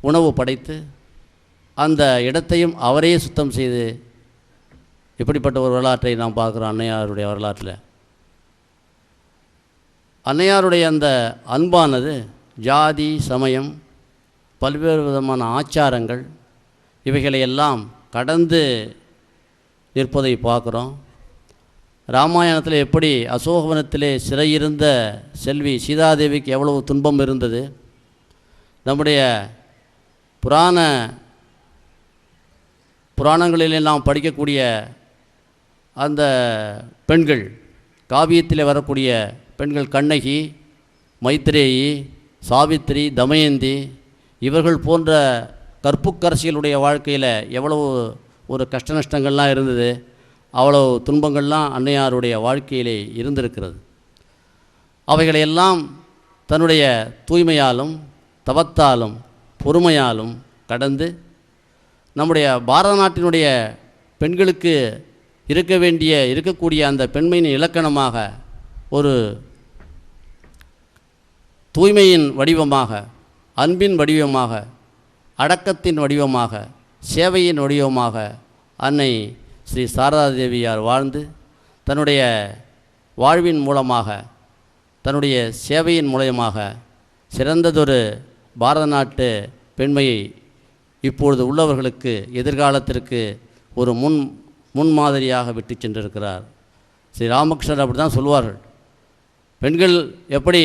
உணவு படைத்து அந்த இடத்தையும் அவரே சுத்தம் செய்து, இப்படிப்பட்ட ஒரு வரலாற்றை நாம் பார்க்குறோம் அன்னையாருடைய வரலாற்றில். அன்னையாருடைய அந்த அன்பானது ஜாதி, சமயம், பல்வேறு விதமான ஆச்சாரங்கள் இவைகளையெல்லாம் கடந்து நிற்பதை பார்க்குறோம். ராமாயணத்தில் எப்படி அசோகவனத்திலே சிறையிருந்த செல்வி சீதாதேவிக்கு எவ்வளவு துன்பம் இருந்தது. நம்முடைய புராணங்களிலே நாம் படிக்கக்கூடிய அந்த பெண்கள், காவியத்தில் வரக்கூடிய பெண்கள், கண்ணகி, மைத்ரேயி, சாவித்திரி, தமயந்தி, இவர்கள் போன்ற கற்புக்கரசிகளுடைய வாழ்க்கையில் எவ்வளவு ஒரு கஷ்ட நஷ்டங்கள்லாம் இருந்தது. அவ்வளவு துன்பங்கள்லாம் அன்னையாருடைய வாழ்க்கையிலே இருந்திருக்கிறது. அவைகளையெல்லாம் தன்னுடைய தூய்மையாலும் தவத்தாலும் பொறுமையாலும் கடந்து நம்முடைய பாரத நாட்டினுடைய பெண்களுக்கு இருக்கக்கூடிய அந்த பெண்மையின் இலக்கணமாக, ஒரு தூய்மையின் வடிவமாக, அன்பின் வடிவமாக, அடக்கத்தின் வடிவமாக, சேவையின் வடிவமாக அன்னை ஸ்ரீ சாரதாதேவியார் வாழ்ந்து தன்னுடைய வாழ்வின் மூலமாக, தன்னுடைய சேவையின் மூலமாக சிறந்ததொரு பாரத நாட்டு பெண்மையை இப்பொழுது உள்ளவர்களுக்கு, எதிர்காலத்திற்கு ஒரு முன்மாதிரியாக விட்டு சென்றிருக்கிறார். ஸ்ரீ ராமகிருஷ்ணர் அப்படி தான் சொல்வார்கள். பெண்கள் எப்படி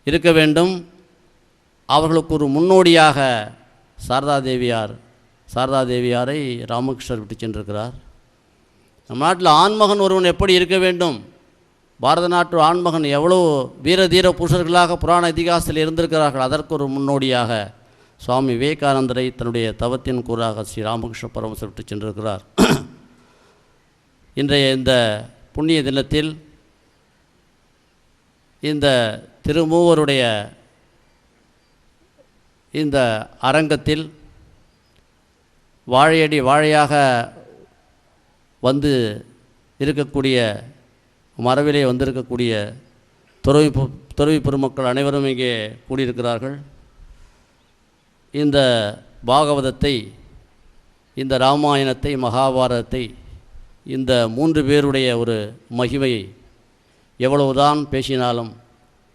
இருக்க வேண்டும், அவர்களுக்கு ஒரு முன்னோடியாக சாரதாதேவியாரை ராமகிருஷ்ணர் விட்டு சென்றிருக்கிறார். நம் நாட்டில் ஆண்மகன் ஒருவன் எப்படி இருக்க வேண்டும், பாரத நாட்டு ஆண்மகன் எவ்வளோ வீர தீர புருஷர்களாக புராண இதிகாசத்தில் இருந்திருக்கிறார்கள், அதற்கு ஒரு முன்னோடியாக சுவாமி விவேகானந்தரை தன்னுடைய தவத்தின் கூறாக ஸ்ரீ ராமகிருஷ்ண பரமஹம்சர் விட்டு சென்றிருக்கிறார். இன்றைய இந்த புண்ணிய தினத்தில் இந்த திருமூவருடைய இந்த அரங்கத்தில் வாழையடி வாழையாக வந்து இருக்கக்கூடிய, மரபிலே வந்திருக்கக்கூடிய துறவி பெருமக்கள் அனைவரும் இங்கே கூடியிருக்கிறார்கள். இந்த பாகவதத்தை, இந்த ராமாயணத்தை, மகாபாரதத்தை, இந்த 3 பேருடைய ஒரு மகிமையை எவ்வளவுதான் பேசினாலும்,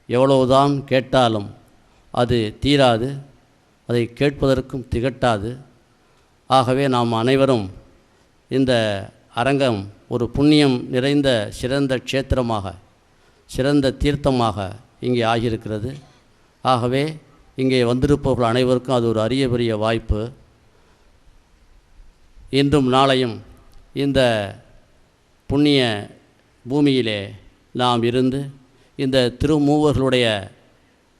எவ்வளவுதான் கேட்டாலும் அது தீராது, அதை கேட்பதற்கும் திகட்டாது. ஆகவே நாம் அனைவரும் இந்த அரங்கம் ஒரு புண்ணியம் நிறைந்த சிறந்த க்ஷேத்திரமாக, சிறந்த தீர்த்தமாக இங்கே ஆகியிருக்கிறது. ஆகவே இங்கே வந்திருப்பவர்கள் அனைவருக்கும் அது ஒரு அரிய பெரிய வாய்ப்பு. இன்றும் நாளையும் இந்த புண்ணிய பூமியிலே நாம் இருந்து இந்த திருமூவர்களுடைய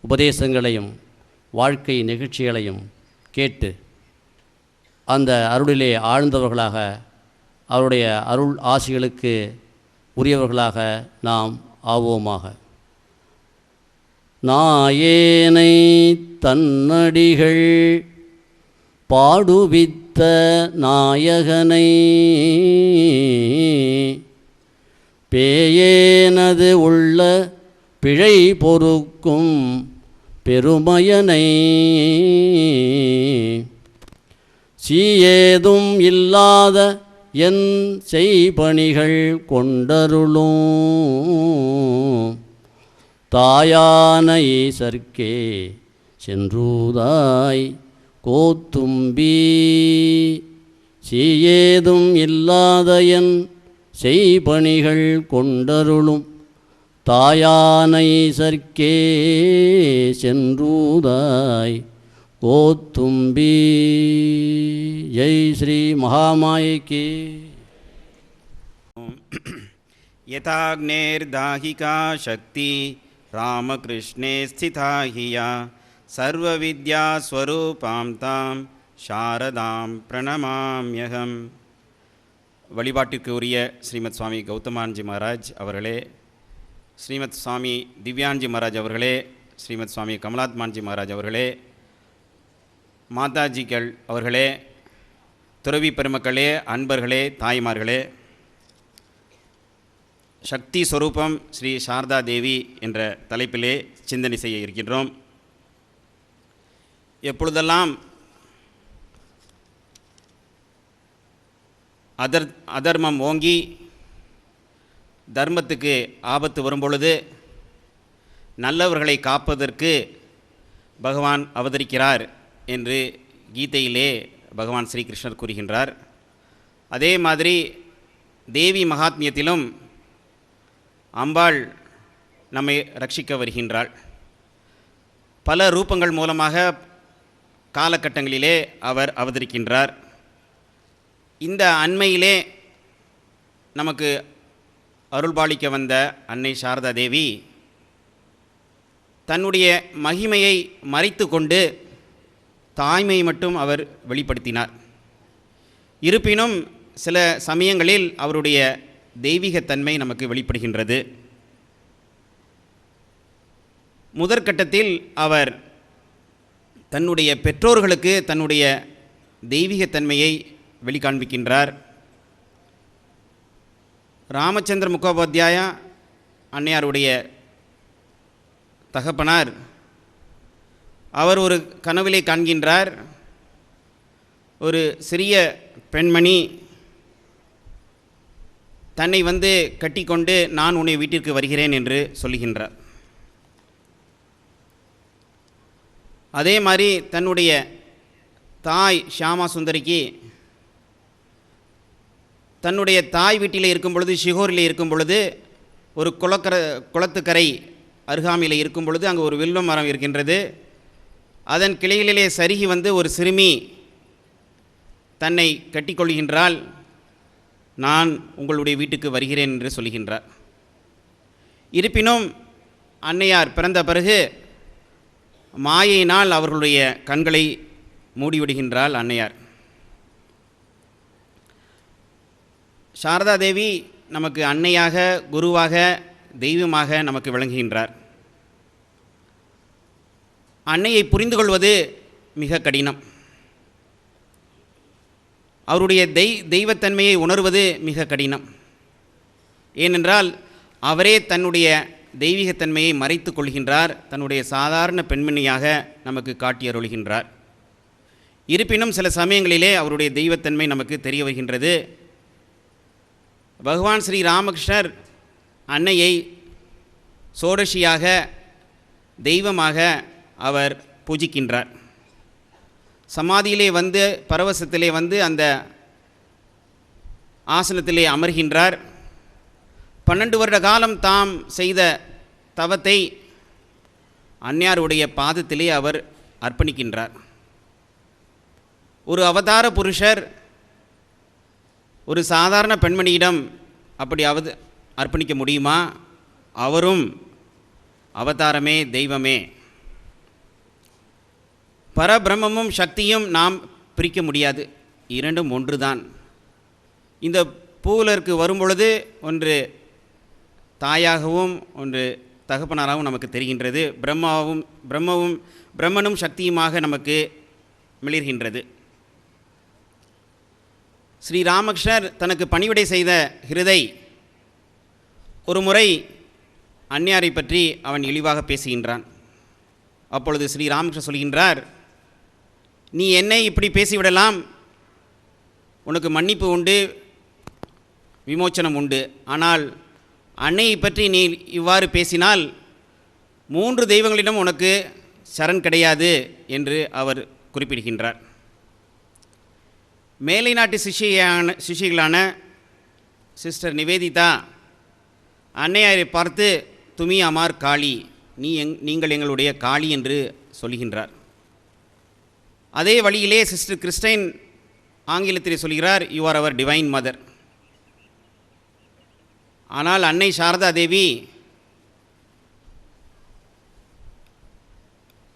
உபதேசங்களையும் வாழ்க்கை நிகழ்ச்சிகளையும் கேட்டு அந்த அருளிலே ஆழ்ந்தவர்களாக அவருடைய அருள் ஆசிகளுக்கு உரியவர்களாக நாம் ஆவோமாக. நாயேனை தன்னடிகள் பாடுவித்த நாயகனை பேயேனது உள்ள பிழை பொறுக்கும் பெருமையனை சீயேதும் இல்லாத என் செய்பணிகள் கொண்டருளும் தாயான ஈசர்க்கே சென்றூதாய் கோத்தும்பி சீயேதும் இல்லாத என் செய்பணிகள் கொண்டருளும் தாயான ஈசர்க்கே சென்றூதாய் கோத்தும்பி. ஜெய் ஸ்ரீ மகாமாயைக்கு. யதாக்னேர்தாஹிகா சக்தி ராமகிருஷ்ணே ஸ்திதா ஹியா சர்வவித்யா ஸ்வரூபாம் தாம் சாரதாம் பிரணமாம்யகம். வழிபாட்டிற்கு உரிய ஸ்ரீமத் சுவாமி கௌதமானந்த்ஜி மகாராஜ் அவர்களே, ஸ்ரீமத் சுவாமி திவ்யானந்த்ஜி மகாராஜ் அவர்களே, ஸ்ரீமத் சுவாமி கமலாத்மான்ஜி மகாராஜ் அவர்களே, மாதாஜிகள் அவர்களே, துறவி பெருமக்களே, அன்பர்களே, தாய்மார்களே, சக்தி ஸ்வரூபம் ஸ்ரீ சாரதா தேவி என்ற தலைப்பிலே சிந்தனை செய்ய இருக்கின்றோம். எப்பொழுதெல்லாம் அதர்மம் ஓங்கி தர்மத்துக்கு ஆபத்து வரும்பொழுது நல்லவர்களை காப்பதற்கு பகவான் அவதரிக்கிறார் என்று கீதையிலே பகவான் ஸ்ரீகிருஷ்ணர் கூறுகின்றார். அதே மாதிரி தேவி மகாத்மியத்திலும் அம்பாள் நம்மை ரட்சிக்க வருகின்றாள். பல ரூபங்கள் மூலமாக காலகட்டங்களிலே அவர் அவதரிக்கின்றார். இந்த அண்மையிலே நமக்கு அருள்பாலிக்க வந்த அன்னை சாரதா தேவி தன்னுடைய மகிமையை மறைத்து கொண்டு தாய்மையை மட்டும் அவர் வெளிப்படுத்தினார். இருப்பினும் சில சமயங்களில் அவருடைய தெய்வீகத்தன்மை நமக்கு வெளிப்படுகின்றது. முதற்கட்டத்தில் அவர் தன்னுடைய பெற்றோர்களுக்கு தன்னுடைய தெய்வீகத்தன்மையை வெளிக்காண்பிக்கின்றார். ராமச்சந்திர முகோபாத்தியாயா அன்னையாருடைய தகப்பனார், அவர் ஒரு கனவிலே காண்கின்றார். ஒரு சிறிய பெண்மணி தன்னை கட்டிக்கொண்டு நான் உன்னை வீட்டிற்கு வருகிறேன் என்று சொல்லுகின்றார். அதே மாதிரி தன்னுடைய தாய் ஷியாமா சுந்தரிக்கு தன்னுடைய தாய் வீட்டில் இருக்கும் பொழுது, ஷிகோரில் இருக்கும் பொழுது, ஒரு குளத்துக்கரை அருகாமையில் இருக்கும் பொழுது அங்கே ஒரு வில்வ மரம் இருக்கின்றது. அதன் கிளைகளிலே சருகி ஒரு சிறுமி தன்னை கட்டிக்கொள்கின்றாள். நான் உங்களுடைய வீட்டுக்கு வருகிறேன் என்று சொல்கின்றார். இருப்பினும் அன்னையார் பிறந்த பிறகு மாயையினால் அவர்களுடைய கண்களை மூடிவிடுகின்றாள் அன்னையார். சாரதா தேவி நமக்கு அன்னையாக, குருவாக, தெய்வமாக நமக்கு விளங்குகின்றார். அன்னையை புரிந்து கொள்வது மிக கடினம். அவருடைய தெய்வத்தன்மையை உணர்வது மிக கடினம். ஏனென்றால் அவரே தன்னுடைய தெய்வீகத்தன்மையை மறைத்து கொள்கின்றார். தன்னுடைய சாதாரண பெண்மணியாக நமக்கு காட்டி அருள்கின்றார். இருப்பினும் சில சமயங்களிலே அவருடைய தெய்வத்தன்மை நமக்கு தெரிய வருகின்றது. பகவான் ஸ்ரீ ராமகிருஷ்ணர் அன்னையை சோடசியாக, தெய்வமாக அவர் பூஜிக்கின்றார். சமாதியிலே பரவசத்திலே அந்த ஆசனத்திலே அமர்கின்றார். 12 வருட காலம் தாம் செய்த தவத்தை அன்னையாருடைய பாதத்திலே அவர் அர்ப்பணிக்கின்றார். ஒரு அவதார புருஷர் ஒரு சாதாரண பெண்மணியிடம் அப்படி அர்ப்பணிக்க முடியுமா? அவரும் அவதாரமே, தெய்வமே. பரபிரம்மமும் சக்தியும் நாம் பிரிக்க முடியாது. இரண்டும் ஒன்றுதான். இந்த பூவுலருக்கு வரும்பொழுது ஒன்று தாயாகவும் ஒன்று தகப்பனாராகவும் நமக்கு தெரிகின்றது. பிரம்மனும் சக்தியுமாக நமக்கு மிளிர்கின்றது. ஸ்ரீராமகிருஷ்ணர் தனக்கு பணிவிடை செய்த ஹிருதை ஒரு முறை அன்னையாரை பற்றி அவன் இழிவாக பேசுகின்றான். அப்பொழுது ஸ்ரீராமகிருஷ்ணர் சொல்கின்றார், நீ என்னை இப்படி பேசிவிடலாம், உனக்கு மன்னிப்பு உண்டு, விமோச்சனம் உண்டு. ஆனால் அன்னையை பற்றி நீ இவ்வாறு பேசினால் 3 தெய்வங்களிடம் உனக்கு சரண் கிடையாது என்று அவர் குறிப்பிடுகின்றார். மேலை நாட்டு சிஷிகளான சிஸ்டர் நிவேதிதா அன்னையாரை பார்த்து துமி அமார் காளி, நீங்கள் எங்களுடைய காளி என்று சொல்கின்றார். அதே வழியிலே சிஸ்டர் கிறிஸ்டைன் ஆங்கிலத்திலே சொல்கிறார், you are our divine mother. ஆனால் அன்னை சாரதா தேவி,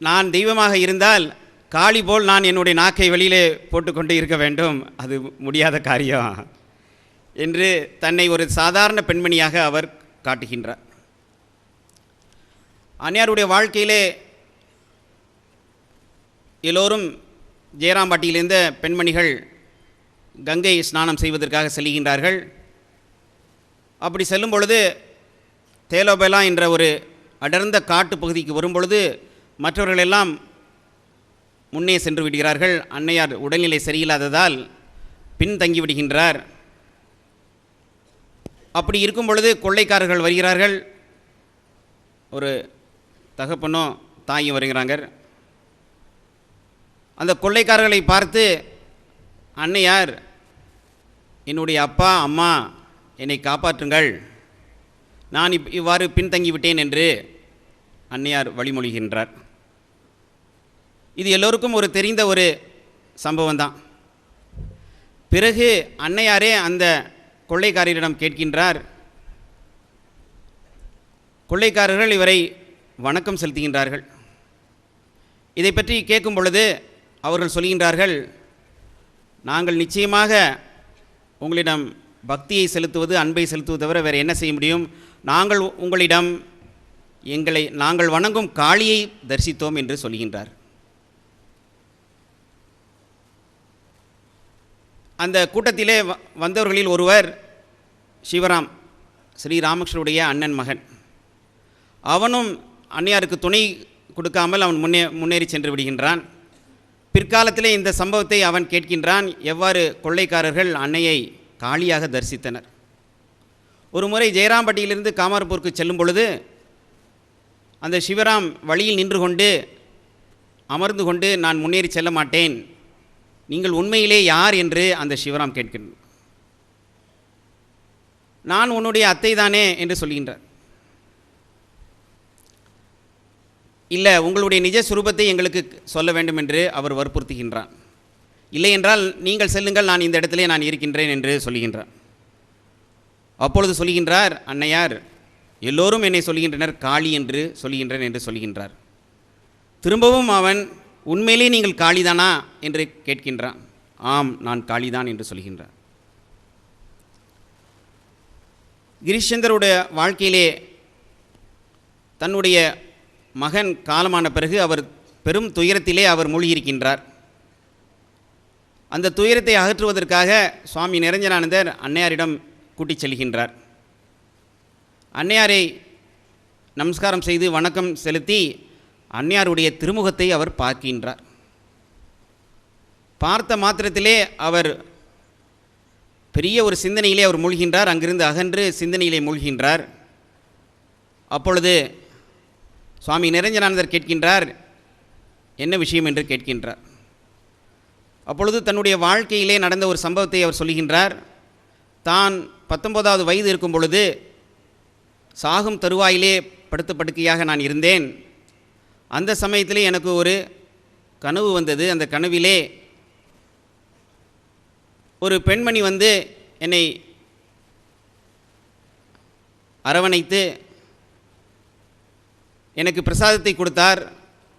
நான் தெய்வமாக இருந்தால் காளி போல் நான் என்னுடைய நாக்கை வெளியிலே போட்டுக்கொண்டு இருக்க வேண்டும், அது முடியாத காரியம் என்று தன்னை ஒரு சாதாரண பெண்மணியாக அவர் காட்டுகின்றார். அன்னையாருடைய வாழ்க்கையிலே எல்லோரும் ஜெயராம்பாட்டியிலிருந்த பெண்மணிகள் கங்கை ஸ்நானம் செய்வதற்காக செல்கின்றார்கள். அப்படி செல்லும் பொழுது தேலோபெலா என்ற ஒரு அடர்ந்த காட்டு பகுதிக்கு வரும்பொழுது மற்றவர்களெல்லாம் முன்னே சென்று விடுகிறார்கள். அன்னையார் உடல்நிலை சரியில்லாததால் பின்தங்கி விடுகின்றார். அப்படி இருக்கும் பொழுது கொள்ளைக்காரர்கள் வருகிறார்கள். ஒரு தகப்பனோ தாயும் வருகிறாங்க. அந்த கொள்ளைக்காரர்களை பார்த்து அன்னையார், என்னுடைய அப்பா அம்மா என்னை காப்பாற்றுங்கள், நான் இவ்வாறு பின்தங்கிவிட்டேன் என்று அன்னையார் வழிமொழிகின்றார். இது எல்லோருக்கும் ஒரு தெரிந்த ஒரு சம்பவம் தான். பிறகு அன்னையாரே அந்த கொள்ளைக்காரரிடம் கேட்கின்றார். கொள்ளைக்காரர்கள் இவரை வணக்கம் செலுத்துகின்றார்கள். இதை பற்றி கேட்கும் பொழுது அவர்கள் சொல்கின்றார்கள், நாங்கள் நிச்சயமாக உங்களிடம் பக்தியை செலுத்துவது, அன்பை செலுத்துவது தவிர வேறு என்ன செய்ய முடியும்? நாங்கள் உங்களிடம் நாங்கள் வணங்கும் காளியை தரிசித்தோம் என்று சொல்கின்றார். அந்த கூட்டத்திலே வந்தவர்களில் ஒருவர் சிவராம், ஸ்ரீராமகிருஷ்ணருடைய அண்ணன் மகன். அவனும் அன்னையாருக்கு துணை கொடுக்காமல் அவன் முன்னேறி சென்று விடுகின்றான். பிற்காலத்திலே இந்த சம்பவத்தை அவன் கேட்கின்றான், எவ்வாறு கொள்ளைக்காரர்கள் அன்னையை காளியாக தரிசித்தனர். ஒரு முறை ஜெயராம்பட்டியிலிருந்து காமார்பூருக்கு செல்லும் பொழுது அந்த சிவராம் வழியில் நின்று கொண்டு அமர்ந்து கொண்டு, நான் முன்னேறி செல்ல மாட்டேன், நீங்கள் உண்மையிலே யார் என்று அந்த சிவராம் கேட்கின்றார். நான் உன்னுடைய அத்தை தானே என்று சொல்கின்றார். இல்லை, உங்களுடைய நிஜ சுரூபத்தை எங்களுக்கு சொல்ல வேண்டும் என்று அவர் வற்புறுத்துகின்றார். இல்லை என்றால் நீங்கள் செல்லுங்கள், நான் இந்த இடத்திலே நான் இருக்கின்றேன் என்று சொல்கின்றார். அப்பொழுது சொல்கின்றார் அன்னையார், எல்லோரும் என்னை சொல்கின்றனர் காளி என்று சொல்கின்றேன் என்று சொல்கின்றார். திரும்பவும் அவன், உண்மையிலே நீங்கள் காளிதானா என்று கேட்கின்றான். ஆம், நான் காளிதான் என்று சொல்கின்றார். கிரீஷ்சந்தருடைய வாழ்க்கையிலே தன்னுடைய மகன் காலமான பிறகு அவர் பெரும் துயரத்திலே அவர் மூழ்கியிருக்கின்றார். அந்த துயரத்தை அகற்றுவதற்காக சுவாமி நிரஞ்சனானந்தர் அன்னையாரிடம் கூட்டிச் செல்கின்றார். அன்னையாரை நமஸ்காரம் செய்து வணக்கம் செலுத்தி அன்னையாருடைய திருமுகத்தை அவர் பார்க்கின்றார். பார்த்த மாத்திரத்திலே அவர் பெரிய ஒரு சிந்தனையிலே அவர் மூழ்கின்றார். அங்கிருந்து அகன்று சிந்தனையிலே மூழ்கின்றார். அப்பொழுது சுவாமி நிரஞ்சனானந்தர் கேட்கின்றார், என்ன விஷயம் என்று கேட்கின்றார். அப்பொழுது தன்னுடைய வாழ்க்கையிலே நடந்த ஒரு சம்பவத்தை அவர் சொல்கின்றார். தான் 19வது வயது இருக்கும் பொழுது சாகும் தருவாயிலே படுத்த படுக்கையாக நான் இருந்தேன். அந்த சமயத்திலே எனக்கு ஒரு கனவு வந்தது. அந்த கனவிலே ஒரு பெண்மணி வந்து என்னை அரவணைத்து எனக்கு பிரசாதத்தை கொடுத்தார்.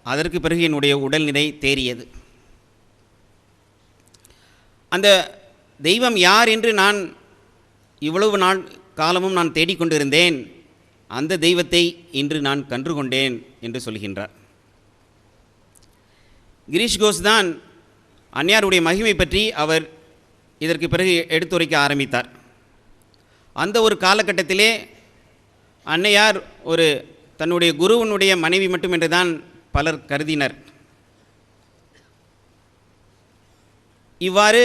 அதற்கு பிறகு என்னுடைய உடல்நிலை தேறியது. அந்த தெய்வம் யார் என்று நான் இவ்வளவு நாள் காலமும் நான் தேடிக்கொண்டிருந்தேன், அந்த தெய்வத்தை இன்று நான் கண்டு கொண்டேன் என்று சொல்கின்றார். கிரீஷ் கோஷ் தான் அன்னையாருடைய மகிமை பற்றி அவர் இதற்கு பிறகு எடுத்துரைக்க ஆரம்பித்தார். அந்த ஒரு காலகட்டத்திலே அன்னையார் ஒரு தன்னுடைய குருவனுடைய மனைவி மட்டும் என்று தான் பலர் கருதினர். இவ்வாறு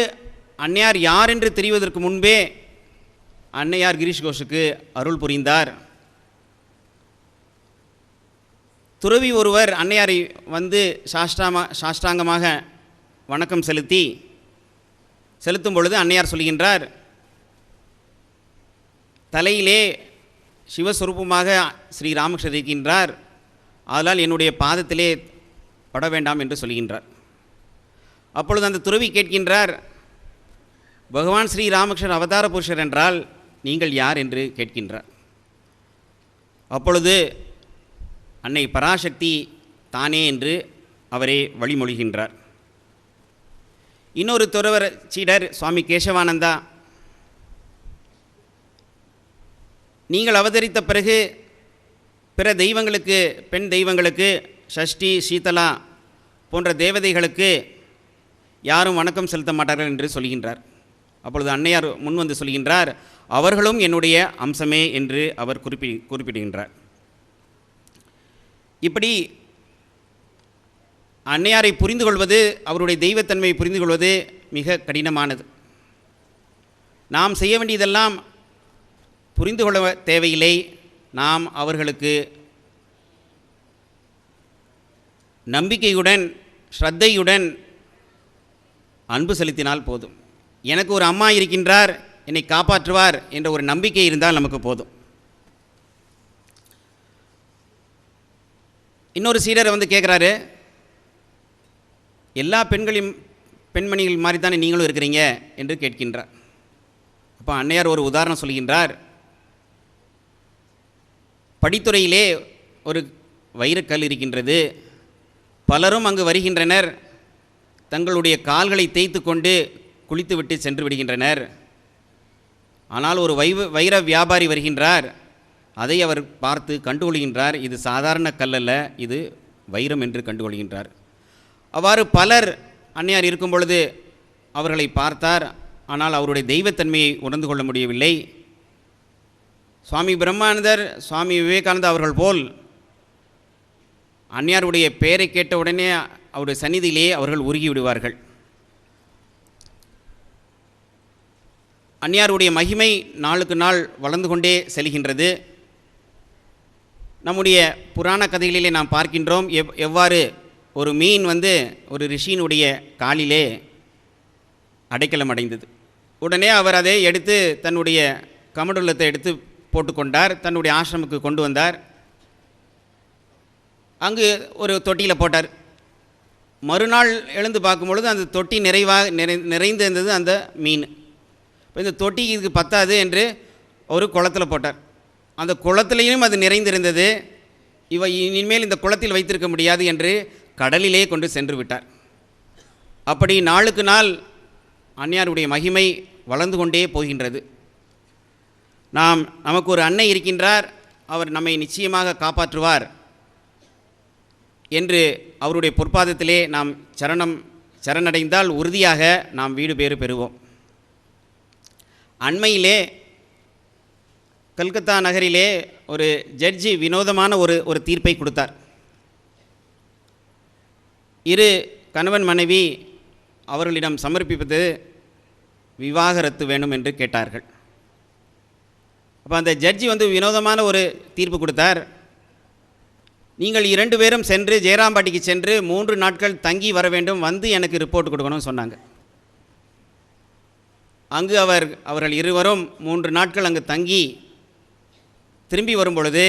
அன்னையார் யார் என்று தெரிவதற்கு முன்பே அன்னையார் கிரீஷ் கோஷுக்கு அருள் புரிந்தார். துறவி ஒருவர் அன்னையாரை வந்து சாஷ்டாங்கமாக வணக்கம் செலுத்தும் பொழுது அன்னையார் சொல்கின்றார், தலையிலே சிவஸ்வரூபமாக ஸ்ரீ ராமகிருஷ்ணர் இருக்கின்றார், அதனால் என்னுடைய பாதத்திலே பட வேண்டாம் என்று சொல்கின்றார். அப்பொழுது அந்த துறவி கேட்கின்றார், பகவான் ஸ்ரீ ராமகிருஷ்ணர் அவதார புருஷர் என்றால் நீங்கள் யார் என்று கேட்கின்றார். அப்பொழுது அன்னை பராசக்தி தானே என்று அவரே வழிமொழிகின்றார். இன்னொரு துறவர் சீடர் சுவாமி கேசவானந்தா, நீங்கள் அவதரித்த பிறகு பிற தெய்வங்களுக்கு, பெண் தெய்வங்களுக்கு, ஷஷ்டி சீதலா போன்ற தேவதைகளுக்கு யாரும் வணக்கம் செலுத்த மாட்டார்கள் என்று சொல்கின்றார். அப்பொழுது அன்னையார் முன்வந்து சொல்கின்றார், அவர்களும் என்னுடைய அம்சமே என்று அவர் குறிப்பிடுகின்றார். இப்படி அன்னையாரை புரிந்து கொள்வது, அவருடைய தெய்வத்தன்மையை புரிந்து கொள்வது மிக கடினமானது. நாம் செய்ய வேண்டியதெல்லாம் புரிந்து கொள்ள தேவையில்லை, நாம் அவர்களுக்கு நம்பிக்கையுடன் ஸ்ரத்தையுடன் அன்பு செலுத்தினால் போதும். எனக்கு ஒரு அம்மா இருக்கின்றார், என்னை காப்பாற்றுவார் என்ற ஒரு நம்பிக்கை இருந்தால் நமக்கு போதும். இன்னொரு சீடர் வந்து கேட்குறாரு, எல்லா பெண்மணிகள் மாதிரி தானே நீங்களும் இருக்கிறீங்க என்று கேட்கின்றார். அப்போ அன்னையார் ஒரு உதாரணம் சொல்கின்றார். படித்துறையிலே ஒரு வைரக்கல் இருக்கின்றது, பலரும் அங்கு வருகின்றனர், தங்களுடைய கால்களை தேய்த்து கொண்டு குளித்துவிட்டு சென்று விடுகின்றனர். ஆனால் ஒரு வைர வியாபாரி வருகின்றார், அதை அவர் பார்த்து கண்டுகொள்கின்றார், இது சாதாரண கல் அல்ல, இது வைரம் என்று கண்டுகொள்கின்றார். அவ்வாறு பலர் அன்னையார் இருக்கும் பொழுது அவர்களை பார்த்தார், ஆனால் அவருடைய தெய்வத்தன்மையை உணர்ந்து கொள்ள முடியவில்லை. சுவாமி பிரம்மானந்தர், சுவாமி விவேகானந்தர் அவர்கள் போல் அன்னையாருடைய பெயரை கேட்ட உடனே அவருடைய சந்நிதியிலேயே அவர்கள் உருகி விடுவார்கள். அன்னையாருடைய மகிமை நாளுக்கு நாள் வளர்ந்து கொண்டே செல்கின்றது. நம்முடைய புராண கதைகளிலே நாம் பார்க்கின்றோம், எவ்வாறு ஒரு மீன் வந்து ஒரு ரிஷியினுடைய காலிலே அடைக்கலம் அடைந்தது. உடனே அவர் அதை எடுத்து தன்னுடைய கமண்டலத்தை எடுத்து போட்டுக்கொண்டார், தன்னுடைய ஆசிரமுக்கு கொண்டு வந்தார், அங்கு ஒரு தொட்டியில் போட்டார். மறுநாள் எழுந்து பார்க்கும்பொழுது அந்த தொட்டி நிறைந்து இருந்தது அந்த மீன். இப்போ இந்த தொட்டி இதுக்கு பத்தாது என்று ஒரு குளத்தில் போட்டார். அந்த குளத்திலையும் அது நிறைந்திருந்தது. இனிமேல் இந்த குளத்தில் வைத்திருக்க முடியாது என்று கடலிலே கொண்டு சென்று விட்டார். அப்படி நாளுக்கு நாள் அன்னையாருடைய மகிமை வளர்ந்து கொண்டே போகின்றது. நமக்கு ஒரு அன்னை இருக்கின்றார், அவர் நம்மை நிச்சயமாக காப்பாற்றுவார் என்று அவருடைய பொற்பாதத்திலே நாம் சரணடைந்தால் உறுதியாக நாம் வீடு பேறு பெறுவோம். அண்மையிலே கல்கத்தா நகரிலே ஒரு ஜட்ஜி வினோதமான ஒரு தீர்ப்பை கொடுத்தார். இரு கணவன் மனைவி அவர்களிடம் சமர்ப்பிப்பது விவாகரத்து வேணும் என்று கேட்டார்கள். அப்போ அந்த ஜட்ஜி வந்து வினோதமான ஒரு தீர்ப்பு கொடுத்தார். நீங்கள் 2 பேரும் சென்று ஜெயராம்பாட்டிக்கு சென்று 3 நாட்கள் தங்கி வர வேண்டும், வந்து எனக்கு ரிப்போர்ட் கொடுக்கணும்னு சொன்னாங்க. அங்கு அவர்கள் இருவரும் 3 நாட்கள் அங்கு தங்கி திரும்பி வரும் பொழுது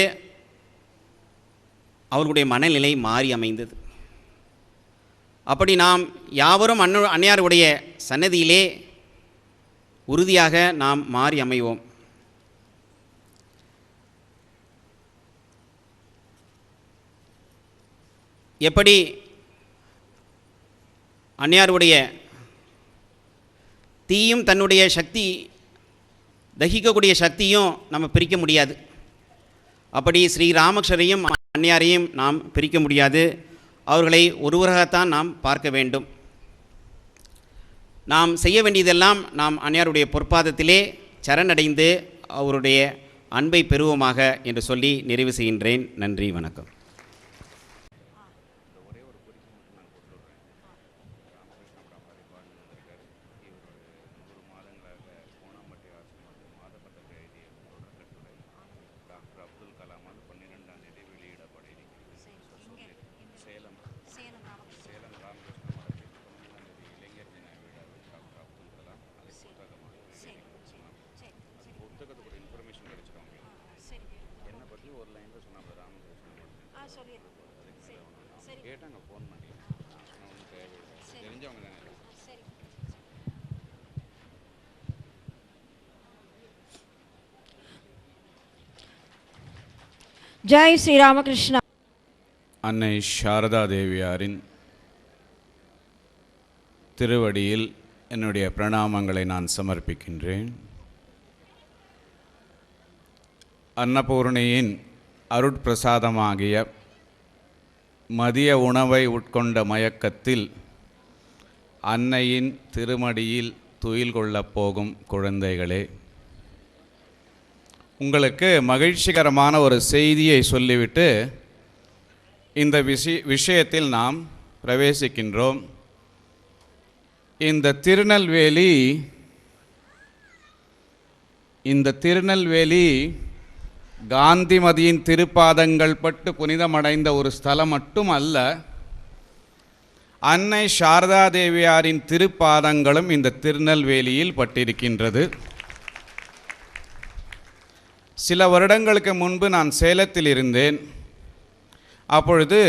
அவர்களுடைய மனநிலை மாறி அமைந்தது. அப்படி நாம் யாவரும் அன்னையாருடைய சன்னதியிலே உறுதியாக நாம் மாறி அமைவோம். எப்படி அன்னையாருடைய தீயும் தன்னுடைய சக்தி தகிக்கக்கூடிய சக்தியும் நம்ம பிரிக்க முடியாது. அப்படி ஸ்ரீராமகிருஷ்ணரையும் அன்னையாரையும் நாம் பிரிக்க முடியாது. அவர்களை ஒருவராகத்தான் நாம் பார்க்க வேண்டும். நாம் செய்ய வேண்டியதெல்லாம் நாம் அன்னையாருடைய பொற்பாதத்திலே சரணடைந்து அவருடைய அன்பை பெறுவோமாக என்று சொல்லி நிறைவு செய்கின்றேன். நன்றி, வணக்கம். ஜெய் ஸ்ரீராமகிருஷ்ணா. அன்னை சாரதா தேவியாரின் திருவடியில் என்னுடைய பிரணாமங்களை நான் சமர்ப்பிக்கின்றேன். அன்னபூர்ணியின் அருட்பிரசாதமாகிய மதிய உணவை உட்கொண்ட மயக்கத்தில் அன்னையின் திருமடியில் துயில் கொள்ளப் போகும் குழந்தைகளே, உங்களுக்கு மகிழ்ச்சிகரமான ஒரு செய்தியை சொல்லிவிட்டு இந்த விஷயத்தில் நாம் பிரவேசிக்கின்றோம். இந்த திருநெல்வேலி காந்திமதியின் திருப்பாதங்கள் பட்டு புனிதமடைந்த ஒரு ஸ்தலம் மட்டும் அல்ல, அன்னை சாரதா தேவியாரின் திருப்பாதங்களும் இந்த திருநெல்வேலியில் பட்டிருக்கின்றது. சில வருடங்களுக்கு முன்பு நான் சேலத்தில் இருந்தேன். அப்பொழுது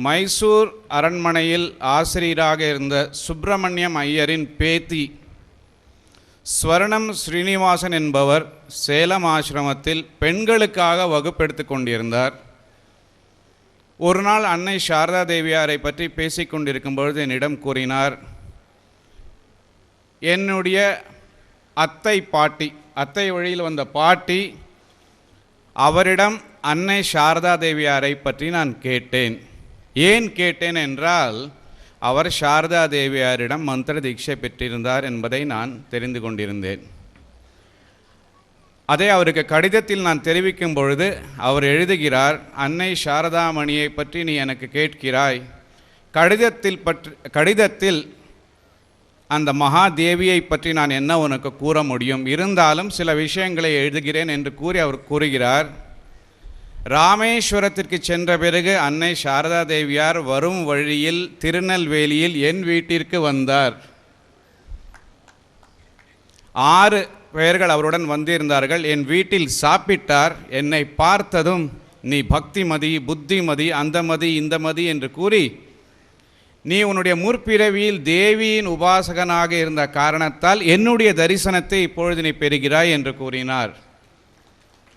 மைசூர் அரண்மனையில் ஆசிரியராக இருந்த சுப்பிரமணியம் ஐயரின் பேத்தி ஸ்வர்ணம் ஸ்ரீனிவாசன் என்பவர் சேலம் ஆசிரமத்தில் பெண்களுக்காக வகுப்பெடுத்து கொண்டிருந்தார். ஒரு நாள் அன்னை சாரதா தேவியாரை பற்றி பேசிக்கொண்டிருக்கும் பொழுது என்னிடம் கூறினார், என்னுடைய அத்தை வழியில் வந்த பாட்டி, அவரிடம் அன்னை சாரதா தேவியாரை பற்றி நான் கேட்டேன். ஏன் கேட்டேன் என்றால், அவர் சாரதா தேவியாரிடம் மந்திர தீட்சை பெற்றிருந்தார் என்பதை நான் தெரிந்து கொண்டிருந்தேன். அதை அவருக்கு கடிதத்தில் நான் தெரிவிக்கும் பொழுது அவர் எழுதுகிறார், அன்னை சாரதாமணியை பற்றி நீ எனக்கு கேட்கிறாய், கடிதத்தில் அந்த மகாதேவியை பற்றி நான் என்ன உனக்கு கூற முடியும், இருந்தாலும் சில விஷயங்களை எழுதுகிறேன் என்று கூறி அவர் கூறுகிறார், ராமேஸ்வரத்திற்கு சென்ற பிறகு அன்னை சாரதா தேவியார் வரும் வழியில் திருநெல்வேலியில் என் வீட்டிற்கு வந்தார். 6 பேர்கள் அவருடன் வந்திருந்தார்கள். என் வீட்டில் சாப்பிட்டார். என்னை பார்த்ததும் நீ பக்திமதி, புத்திமதி, அந்த மதி இந்த மதி என்று கூறி, நீ உன்னுடைய முற்பிறவியில் தேவியின் உபாசகனாக இருந்த காரணத்தால் என்னுடைய தரிசனத்தை இப்பொழுது நீ பெறுகிறாய் என்று கூறினார்.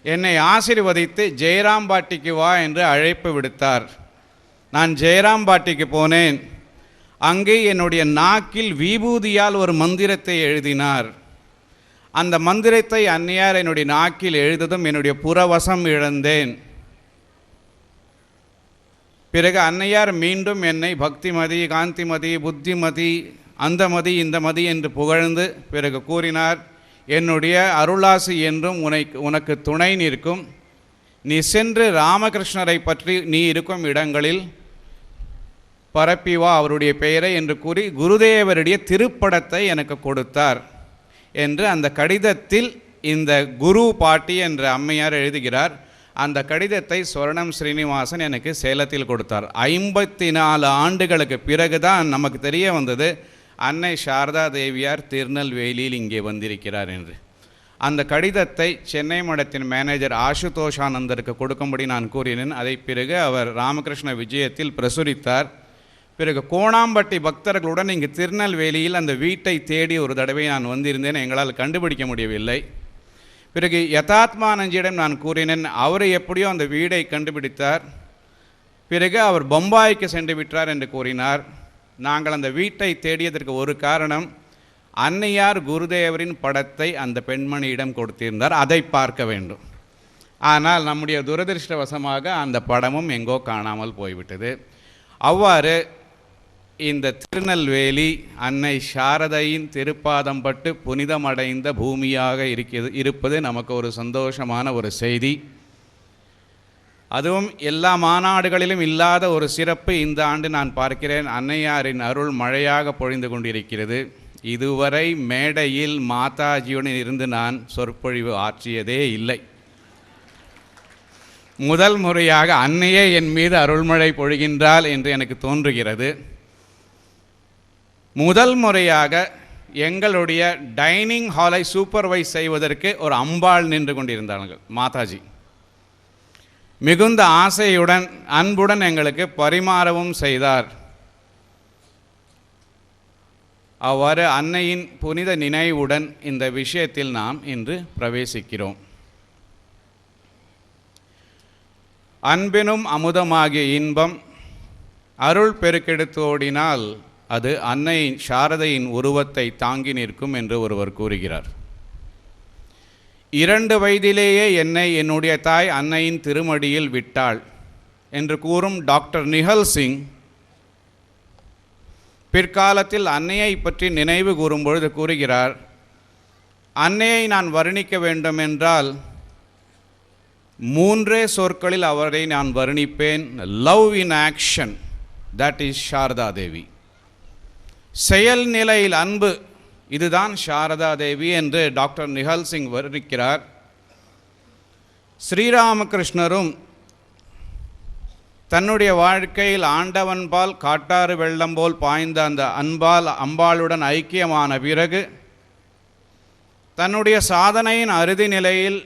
என்னை ஆசீர்வதித்து ஜெயராம்பாட்டிக்கு வா என்று அழைப்பு விடுத்தார். நான் ஜெயராம்பாட்டிக்கு போனேன். அங்கே என்னுடைய நாக்கில் விபூதியால் ஒரு மந்திரத்தை எழுதினார். அந்த மந்திரத்தை அன்னையார் என்னுடைய நாக்கில் எழுததும் என்னுடைய புறவசம் இழந்தேன். பிறகு அன்னையார் மீண்டும் என்னை பக்திமதி, காந்திமதி, புத்திமதி, அந்த மதி இந்த மதி என்று புகழ்ந்து பிறகு கூறினார், என்னுடைய அருளாசி என்றும் உனக்கு துணை நிற்கும். நீ சென்று ராமகிருஷ்ணரை பற்றி நீ இருக்கும் இடங்களில் பரப்பிவா அவருடைய பெயரை என்று கூறி குருதேவருடைய திருப்படத்தை எனக்கு கொடுத்தார் என்று அந்த கடிதத்தில் இந்த குரு பாட்டி என்ற அம்மையார் எழுதுகிறார். அந்த கடிதத்தை ஸ்வர்ணம் ஸ்ரீனிவாசன் எனக்கு சேலத்தில் கொடுத்தார். 54 ஆண்டுகளுக்கு பிறகுதான் நமக்கு தெரிய வந்தது அன்னை சாரதா தேவியார் திருநெல்வேலியில் இங்கே வந்திருக்கிறார் என்று. அந்த கடிதத்தை சென்னை மடத்தின் மேனேஜர் ஆசுதோஷானந்தருக்கு கொடுக்கும்படி நான் கூறினேன். அதை பிறகு அவர் ராமகிருஷ்ண விஜயத்தில் பிரசுரித்தார். பிறகு கோணாம்பட்டி பக்தர்களுடன் இங்கு திருநெல்வேலியில் அந்த வீட்டை தேடி ஒரு தடவை நான் வந்திருந்தேன். எங்களால் கண்டுபிடிக்க முடியவில்லை. பிறகு யதாத்மானந்தியிடம் நான் கூறினேன். அவர் எப்படியோ அந்த வீடை கண்டுபிடித்தார். பிறகு அவர் பம்பாய்க்கு சென்று விட்டார் என்று கூறினார். நாங்கள் அந்த வீட்டை தேடியதற்கு ஒரு காரணம், அன்னையார் குருதேவரின் படத்தை அந்த பெண்மணியிடம் கொடுத்திருந்தார். அதை பார்க்க வேண்டும். ஆனால் நம்முடைய துரதிருஷ்டவசமாக அந்த படமும் எங்கோ காணாமல் போய்விட்டது. அவ்வாறு இந்த திருநெல்வேலி அன்னை சாரதையின் திருப்பாதம் பட்டு புனிதமடைந்த பூமியாக இருப்பது நமக்கு ஒரு சந்தோஷமான ஒரு செய்தி. அதுவும் எல்லா மாநாடுகளிலும் இல்லாத ஒரு சிறப்பு இந்த ஆண்டு நான் பார்க்கிறேன். அன்னையாரின் அருள் மழையாக பொழிந்து கொண்டிருக்கிறது. இதுவரை மேடையில் மாதாஜியுடன் இருந்து நான் சொற்பொழிவு ஆற்றியதே இல்லை. முதல் முறையாக அன்னையே என் மீது அருள்மழை பொழிகின்றாள் என்று எனக்கு தோன்றுகிறது. முதல் முறையாக எங்களுடைய டைனிங் ஹாலை சூப்பர்வைஸ் செய்வதற்கு ஒரு அம்பாள் நின்று கொண்டிருந்தார்கள். மாதாஜி மிகுந்த ஆசையுடன் அன்புடன் எங்களுக்கு பரிமாறவும் செய்தார். அவ்வாறு அன்னையின் புனித நினைவுடன் இந்த விஷயத்தில் நாம் இன்று பிரவேசிக்கிறோம். அன்பினும் அமுதமாகிய இன்பம் அருள் பெருக்கெடுத்தோடினால் அது அன்னை சாரதையின் உருவத்தை தாங்கி நிற்கும் என்று ஒருவர் கூறுகிறார். 2 வயதிலேயே என்னை என்னுடைய தாய் அன்னையின் திருமடியில் விட்டாள் என்று கூறும் டாக்டர் நிஹல் சிங் பிற்காலத்தில் அன்னையை பற்றி நினைவு கூறும்பொழுது கூறுகிறார், அன்னையை நான் வர்ணிக்க வேண்டுமென்றால் 3 சொற்களில் அவரை நான் வர்ணிப்பேன். Love in action, that is Sarada Devi. செயல் நிலையில் அன்பு, இதுதான் சாரதா தேவி என்று டாக்டர் நிஹல் சிங் வர்ணிக்கிறார். ஸ்ரீராமகிருஷ்ணரும் தன்னுடைய வாழ்க்கையில் ஆண்டவன்பால் காட்டாறு வெள்ளம் போல் பாய்ந்த அந்த அம்பாளுடன் ஐக்கியமான பிறகு தன்னுடைய சாதனையின் அறுதி நிலையில்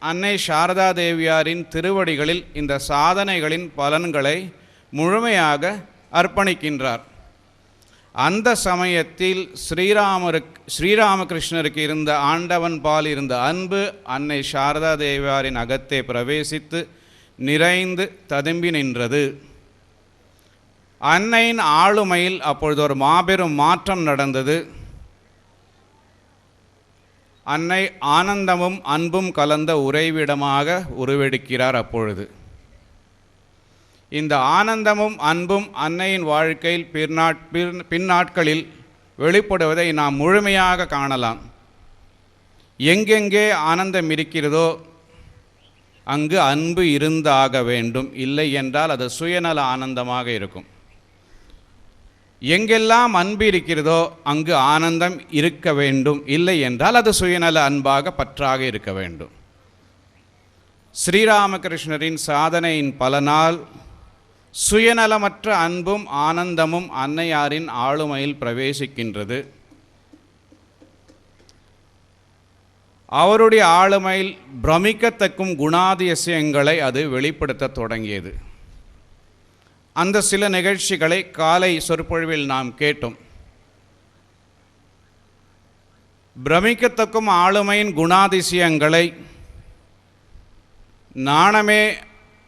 அன்னை சாரதா தேவியாரின் திருவடிகளில் இந்த சாதனைகளின் பலன்களை முழுமையாக அர்ப்பணிக்கின்றார். அந்த சமயத்தில் ஸ்ரீராமகிருஷ்ணருக்கு இருந்த ஆண்டவன் பால் இருந்த அன்பு அன்னை சாரதா தேவியாரின் அகத்தே பிரவேசித்து நிறைந்து ததும்பி நின்றது. அன்னையின் ஆளுமையில் அப்பொழுது ஒரு மாபெரும் மாற்றம் நடந்தது. அன்னை ஆனந்தமும் அன்பும் கலந்த உறைவிடமாக உருவெடுக்கிறார். அப்பொழுது இந்த ஆனந்தமும் அன்பும் அன்னையின் வாழ்க்கையில் பின்னாட்களில் வெளிப்படுவதை நாம் முழுமையாக காணலாம். எங்கெங்கே ஆனந்தம் இருக்கிறதோ அங்கு அன்பு இருந்தாக வேண்டும், இல்லை என்றால் அது சுயநல ஆனந்தமாக இருக்கும். எங்கெல்லாம் அன்பு இருக்கிறதோ அங்கு ஆனந்தம் இருக்க வேண்டும், இல்லை என்றால் அது சுயநல அன்பாக பற்றாக இருக்க வேண்டும். ஸ்ரீராமகிருஷ்ணரின் சாதனையின் பலனால் சுயநலமற்ற அன்பும் ஆனந்தமும் அன்னையாரின் ஆளுமையில் பிரவேசிக்கின்றது. அவருடைய ஆளுமையில் பிரமிக்கத்தக்கும் குணாதிசயங்களை அது வெளிப்படுத்த தொடங்கியது. அந்த சில நிகழ்ச்சிகளை காலை சொற்பொழிவில் நாம் கேட்டோம். பிரமிக்கத்தக்கும் ஆளுமையின் குணாதிசயங்களை நாணமே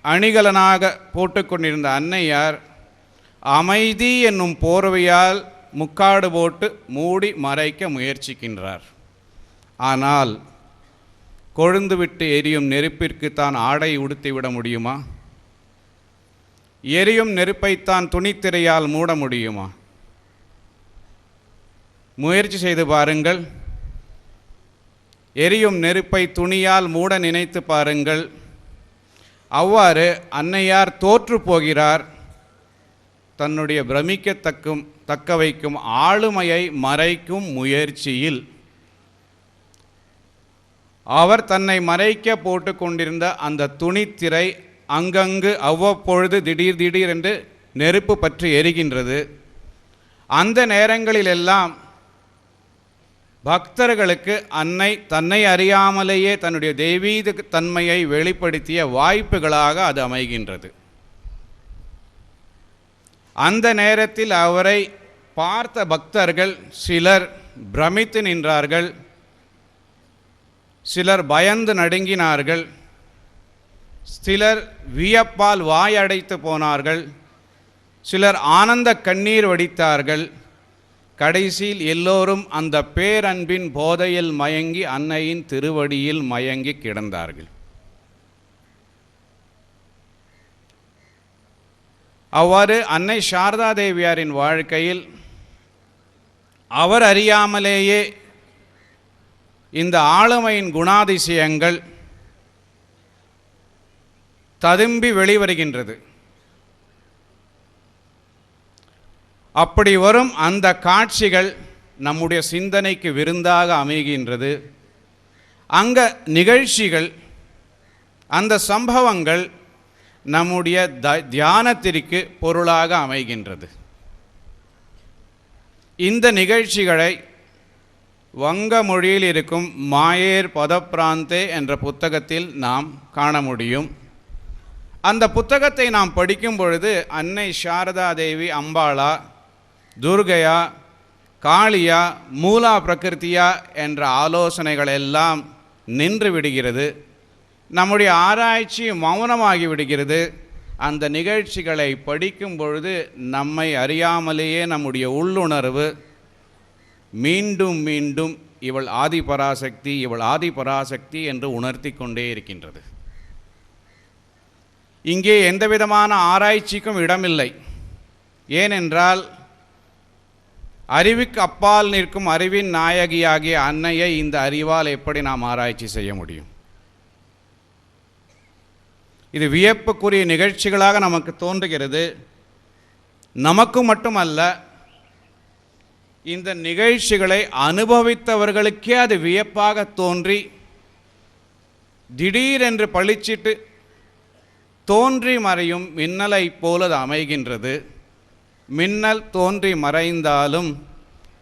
அணிகலனாக போட்டுக்கொண்டிருந்த அன்னையார் அமைதி என்னும் போர்வையால் முக்காடு போட்டு மூடி மறைக்க முயற்சிக்கின்றார். ஆனால் கொழுந்துவிட்டு எரியும் நெருப்பிற்கு தான் ஆடை உடுத்திவிட முடியுமா? எரியும் நெருப்பைத்தான் துணித்திரையால் மூட முடியுமா? முயற்சி செய்து பாருங்கள். எரியும் நெருப்பை துணியால் மூட நினைத்து பாருங்கள். அவ்வாறு அன்னையார் தோற்று போகிறார். தன்னுடைய தக்க வைக்கும் ஆளுமையை மறைக்கும் முயற்சியில் அவர் தன்னை மறைக்க போட்டு கொண்டிருந்த அந்த துணித்திரை அங்கங்கு அவ்வப்பொழுது திடீர் என்று நெருப்பு பற்றி எரிகின்றது. அந்த நேரங்களிலெல்லாம் பக்தர்களுக்கு அன்னை தன்னை அறியாமலேயே தன்னுடைய தெய்வீக தன்மையை வெளிப்படுத்திய வாய்ப்புகளாக அது அமைகின்றது. அந்த நேரத்தில் அவரை பார்த்த பக்தர்கள் சிலர் பிரமித்து நின்றார்கள், சிலர் பயந்து நடுங்கினார்கள், சிலர் வியப்பால் வாயடைத்து போனார்கள், சிலர் ஆனந்த கண்ணீர் வடித்தார்கள், கடைசியில் எல்லோரும் அந்த பேரன்பின் போதையில் மயங்கி அன்னையின் திருவடியில் மயங்கி கிடந்தார்கள். அவ்வாறு அன்னை சாரதா தேவியாரின் வாழ்க்கையில் அவர் அறியாமலேயே இந்த ஆளுமையின் குணாதிசயங்கள் ததும்பி வெளிவருகின்றது. அப்படி வரும் அந்த காட்சிகள் நம்முடைய சிந்தனைக்கு விருந்தாக அமைகின்றது. அங்க நிகழ்ச்சிகள், அந்த சம்பவங்கள் நம்முடைய தியானத்திற்கு பொருளாக அமைகின்றது. இந்த நிகழ்ச்சிகளை வங்க மொழியில் இருக்கும் மாயேர் பதப்பிராந்தே என்ற புத்தகத்தில் நாம் காண முடியும். அந்த புத்தகத்தை நாம் படிக்கும் பொழுது அன்னை சாரதா தேவி அம்பாளா, துர்கையா, காளியா, மூலா பிரகிருத்தியா என்ற ஆலோசனைகள் எல்லாம் நின்று விடுகிறது. நம்முடைய ஆராய்ச்சி மௌனமாகி விடுகிறது. அந்த நிகழ்ச்சிகளை படிக்கும் பொழுது நம்மை அறியாமலேயே நம்முடைய உள்ளுணர்வு மீண்டும் மீண்டும் இவள் ஆதிபராசக்தி, இவள் ஆதிபராசக்தி என்று உணர்த்தி கொண்டே இருக்கின்றது. இங்கே எந்தவிதமான ஆராய்ச்சிக்கும் இடமில்லை. ஏனென்றால் அறிவுக்கு அப்பால் நிற்கும் அறிவின் நாயகியாகிய அன்னையை இந்த அறிவால் எப்படி நாம் ஆராய்ச்சி செய்ய முடியும்? இது வியப்புக்குரிய நிகழ்ச்சிகளாக நமக்கு தோன்றுகிறது. நமக்கு மட்டுமல்ல, இந்த நிகழ்ச்சிகளை அனுபவித்தவர்களுக்கே அது வியப்பாக தோன்றி திடீரென்று பளிச்சிட்டு தோன்றி மறையும் மின்னலை போல அது அமைகின்றது. மின்னல் தோன்றி மறைந்தாலும்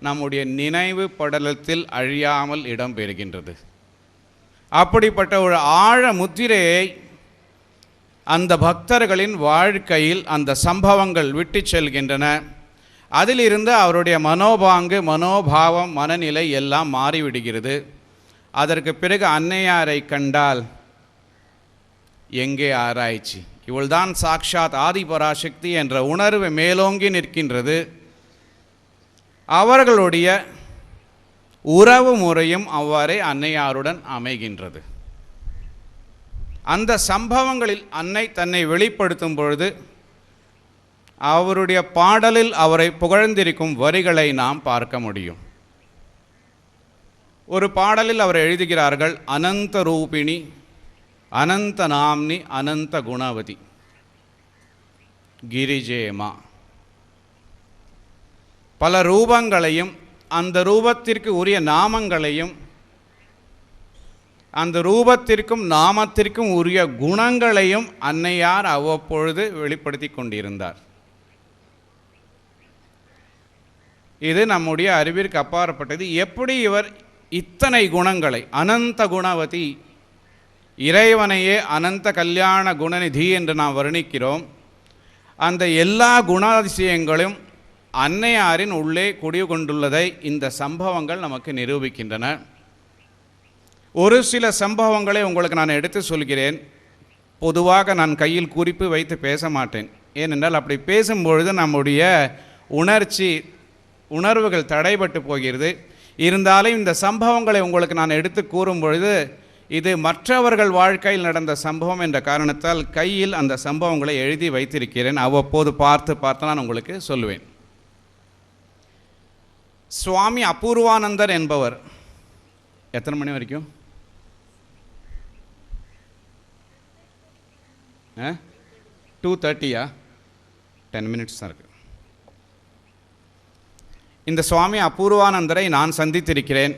நம்முடைய நினைவு படலத்தில் அழியாமல் இடம்பெறுகின்றது. அப்படிப்பட்ட ஒரு ஆழ முத்திரையை அந்த பக்தர்களின் வாழ்க்கையில் அந்த சம்பவங்கள் விட்டு செல்கின்றன. அதிலிருந்து அவருடைய மனோபாங்கு, மனோபாவம், மனநிலை எல்லாம் மாறிவிடுகிறது. அதற்கு பிறகு அன்னையாரை கண்டால் எங்கே ஆராய்ச்சி? இவள்தான் சாக்ஷாத் ஆதிபராசக்தி என்ற உணர்வு மேலோங்கி நிற்கின்றது. அவர்களுடைய உறவு முறையும் அவ்வாறே அன்னையாருடன் அமைகின்றது. அந்த சம்பவங்களில் அன்னை தன்னை வெளிப்படுத்தும் பொழுது அவருடைய பாடலில் அவரை புகழ்ந்திருக்கும் வரிகளை நாம் பார்க்க முடியும். ஒரு பாடலில் அவர் எழுதுகிறார்கள், அனந்த ரூபிணி அனந்த நாம்னி அனந்த குணவதி கிரிஜேமா. பல ரூபங்களையும் அந்த ரூபத்திற்கு உரிய நாமங்களையும் அந்த ரூபத்திற்கும் நாமத்திற்கும் உரிய குணங்களையும் அன்னையார் அவ்வப்பொழுது வெளிப்படுத்தி கொண்டிருந்தார். இது நம்முடைய அறிவிற்கு அப்பாற்பட்டது. எப்படி இவர் இத்தனை குணங்களை, அனந்த குணவதி, இறைவனையே அனந்த கல்யாண குணநிதி என்று நாம் வர்ணிக்கிறோம். அந்த எல்லா குணாதிசயங்களும் அன்னையாரின் உள்ளே குடிகொண்டுள்ளதை இந்த சம்பவங்கள் நமக்கு நிரூபிக்கின்றன. ஒரு சில சம்பவங்களை உங்களுக்கு நான் எடுத்து சொல்கிறேன். பொதுவாக நான் கையில் குறிப்பு வைத்து பேச மாட்டேன். ஏனென்றால் அப்படி பேசும்பொழுது நம்முடைய உணர்வுகள் தடைபட்டு போகிறது. இருந்தாலும் இந்த சம்பவங்களை உங்களுக்கு நான் எடுத்து கூறும் பொழுது இது மற்றவர்கள் வாழ்க்கையில் நடந்த சம்பவம் என்ற காரணத்தால் கையில் அந்த சம்பவங்களை எழுதி வைத்திருக்கிறேன். அவ்வப்போது பார்த்து நான் உங்களுக்கு சொல்லுவேன். சுவாமி அபூர்வானந்தர் என்பவர் எத்தனை மணி வரைக்கும்? 2:30 10 minutes தான் இருக்கு. இந்த சுவாமி அபூர்வானந்தரை நான் சந்தித்திருக்கிறேன்.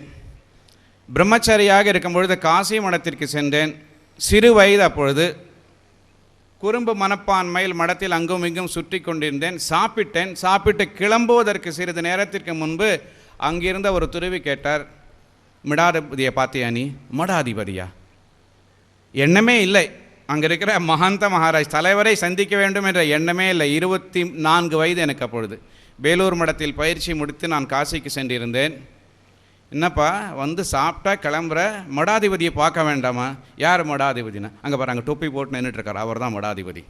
பிரம்மச்சாரியாக இருக்கும்பொழுது காசி மடத்திற்கு சென்றேன். சிறு வயது. அப்பொழுது குறும்பு மனப்பான்மையில் மடத்தில் அங்கும் இங்கும் சுற்றி கொண்டிருந்தேன். சாப்பிட்டு கிளம்புவதற்கு சிறிது நேரத்திற்கு முன்பு அங்கிருந்த ஒரு துருவி கேட்டார், மிடாதிபதியை பார்த்தியா நீ? மடாதிபதியா? எண்ணமே இல்லை. அங்கே இருக்கிற மகந்த மகாராஜ் தலைவரை சந்திக்க வேண்டும் என்ற எண்ணமே இல்லை. 24 வயது எனக்கு அப்பொழுது. வேலூர் மடத்தில் பயிற்சி முடித்து நான் காசிக்கு சென்றிருந்தேன். என்னப்பா வந்து சாப்பிட்டா கிளம்புற, மடாதிபதியை பார்க்க வேண்டாமா? யார் மடாதிபதினா? அங்கே பாரு, அங்கே தொப்பி போட்டு நின்றுட்டுருக்கார், அவர் தான் மடாதிபதி.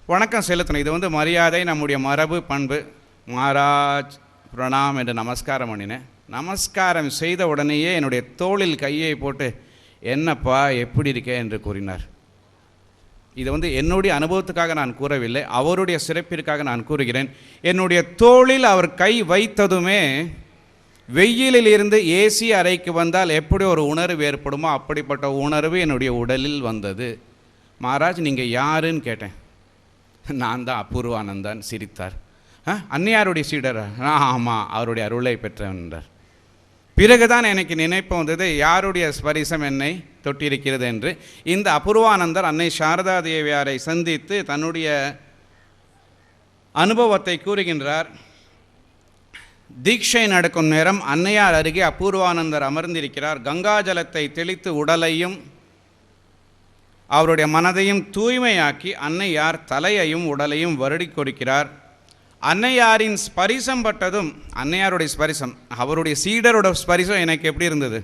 வணக்கம் செலுத்தணும். இது மரியாதை, நம்முடைய மரபு பண்பு. மகாராஜ் பிரணாம் என்று நமஸ்காரம் பண்ணினேன். நமஸ்காரம் செய்த உடனேயே என்னுடைய தோளில் கையை போட்டு, என்னப்பா எப்படி இருக்க என்று கூறினார். இது என்னுடைய அனுபவத்துக்காக நான் கூறவில்லை, அவருடைய சிறப்பிற்காக நான் கூறுகிறேன். என்னுடைய தோளில் அவர் கை வைத்ததுமே வெயிலில் இருந்து ஏசி அறைக்கு வந்தால் எப்படி ஒரு உணர்வு ஏற்படுமோ அப்படிப்பட்ட உணர்வு என்னுடைய உடலில் வந்தது. மகாராஜ் நீங்கள் யாருன்னு கேட்டேன். நான் தான் அபூர்வானந்தன். சிரித்தார். அன்னையாருடைய சீடர்? ஆமாம், அவருடைய அருளை பெற்றவன் என்றார். பிறகுதான் எனக்கு நினைப்பு வந்தது, யாருடைய ஸ்பரிசம் என்னை தொட்டிருக்கிறது என்று. இந்த அபூர்வானந்தர் அன்னை சாரதா தேவியாரை சந்தித்து தன்னுடைய அனுபவத்தை கூறுகின்றார். தீட்சை நடக்கும் நேரம் அன்னையார் அருகே அபூர்வானந்தர் அமர்ந்திருக்கிறார். கங்கா ஜலத்தை தெளித்து உடலையும் அவருடைய மனதையும் தூய்மையாக்கி அன்னையார் தலையையும் உடலையும் வருடி கொடுக்கிறார். அன்னையாரின் ஸ்பரிசம் பட்டதும், அன்னையாருடைய ஸ்பரிசம், அவருடைய சீடரோட ஸ்பரிசம் எனக்கு எப்படி இருந்தது?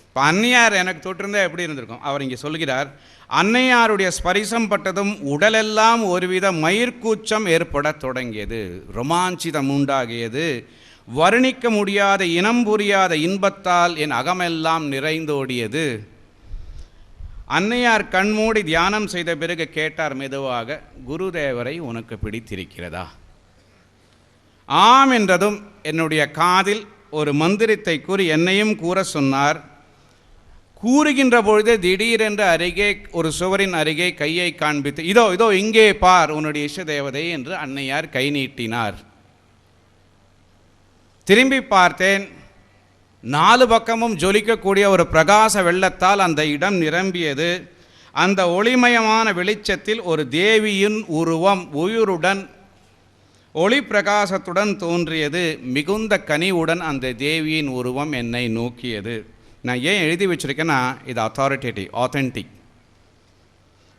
இப்போ அன்னையார் எனக்கு தொட்டிருந்தால் எப்படி இருந்திருக்கும்? அவர் இங்கே சொல்கிறார், அன்னையாருடைய ஸ்பரிசம் பட்டதும் உடலெல்லாம் ஒருவித மயிர்கூச்சம் ஏற்பட தொடங்கியது, ரொமாஞ்சிதம் உண்டாகியது. வர்ணிக்க முடியாத இனம் புரியாத இன்பத்தால் என் அகமெல்லாம் நிறைந்தோடியது. அன்னையார் கண்மூடி தியானம் செய்த பிறகு கேட்டார் மெதுவாக, குருதேவரை உனக்கு பிடித்திருக்கிறதா? ஆம் என்றதும் என்னுடைய காதில் ஒரு மந்திரத்தை கூறி என்னையும் கூற சொன்னார். கூறுகின்ற பொழுது திடீரென்று அருகே ஒரு சுவரின் அருகே கையை காண்பித்து, இதோ இதோ இங்கே பார் உன்னுடைய இஷ்ட தேவதை என்று அன்னையார் கை நீட்டினார். திரும்பி பார்த்தேன். 4 பக்கமும் ஜொலிக்கக்கூடிய ஒரு பிரகாச வெள்ளத்தால் அந்த இடம் நிரம்பியது. அந்த ஒளிமயமான வெளிச்சத்தில் ஒரு தேவியின் உருவம் உயிருடன் ஒளி பிரகாசத்துடன் தோன்றியது. மிகுந்த கனிவுடன் அந்த தேவியின் உருவம் என்னை நோக்கியது. நான் ஏன் எழுதி வச்சிருக்கேன்னா, இது அத்தாரிட்டேட்டிவ், ஆத்தென்டிக்.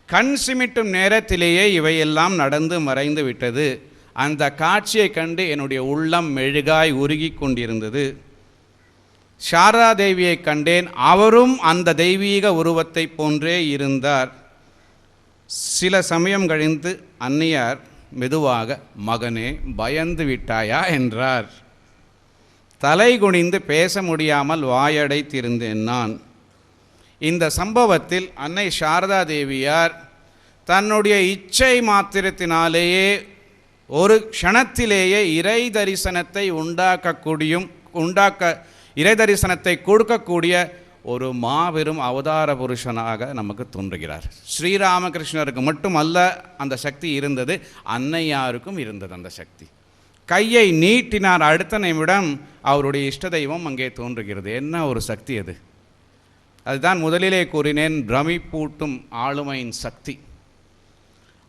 கண் சிமிட்டும் நேரத்திலேயே இவையெல்லாம் நடந்து மறைந்து விட்டது. அந்த காட்சியை கண்டு என்னுடைய உள்ளம் மெழுகாய் உருகி கொண்டிருந்தது. சாரதா தேவியை கண்டேன். அவரும் அந்த தெய்வீக உருவத்தை போன்றே இருந்தார். சில சமயம் கழிந்து அன்னையார் மெதுவாக, மகனே பயந்து விட்டாயா என்றார். தலை குனிந்து பேச முடியாமல் வாயடைத்திருந்தேன் நான். இந்த சம்பவத்தில் அன்னை சாரதா தேவியார் தன்னுடைய இச்சை மாத்திரத்தினாலேயே ஒரு க்ஷணத்திலேயே இறை தரிசனத்தை இறை தரிசனத்தை கொடுக்கக்கூடிய ஒரு மாபெரும் அவதார புருஷனாக நமக்கு தோன்றுகிறார். ஸ்ரீராமகிருஷ்ணருக்கு மட்டுமல்ல அந்த சக்தி இருந்தது, அன்னையாருக்கும் இருந்தது அந்த சக்தி. கையை நீட்டினார், அடுத்த நிமிடம் அவருடைய இஷ்ட தெய்வம் அங்கே தோன்றுகிறது. என்ன ஒரு சக்தி அது! அதுதான் முதலிலே கூறினேன், பிரமிப்பூட்டும் ஆளுமையின் சக்தி.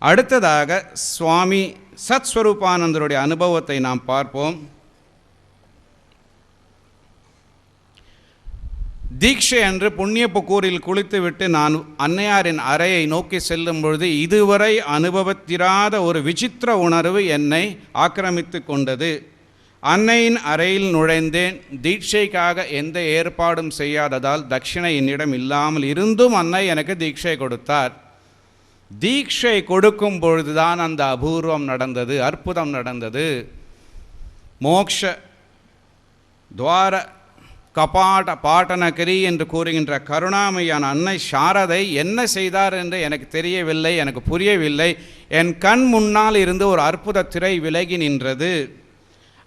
அடுத்ததாக சுவாமி சத்ஸ்வரூபானந்தருடைய அனுபவத்தை நாம் பார்ப்போம். தீட்சை அன்று புண்ணியப்புக்கூரில் குளித்துவிட்டு நான் அன்னையாரின் அறையை நோக்கி செல்லும் பொழுது இதுவரை அனுபவத்திராத ஒரு விசித்திர உணர்வு என்னை ஆக்கிரமித்து கொண்டது. அன்னையின் அறையில் நுழைந்தேன். தீட்சைக்காக எந்த ஏற்பாடும் செய்யாததால் தட்சிணை என்னிடம் இல்லாமல் இருந்தும் அன்னை எனக்கு தீட்சை கொடுத்தார். தீட்சை கொடுக்கும் பொழுதுதான் அந்த அபூர்வம் நடந்தது, அற்புதம் நடந்தது. மோக்ஷ துவார கபாட பாட்டனகிரி என்று கூறுகின்ற கருணாமையான அன்னை சாரதை என்ன செய்தார் என்று எனக்கு தெரியவில்லை, எனக்கு புரியவில்லை. என் கண் முன்னால் இருந்து ஒரு அற்புத திரை விலகி நின்றது.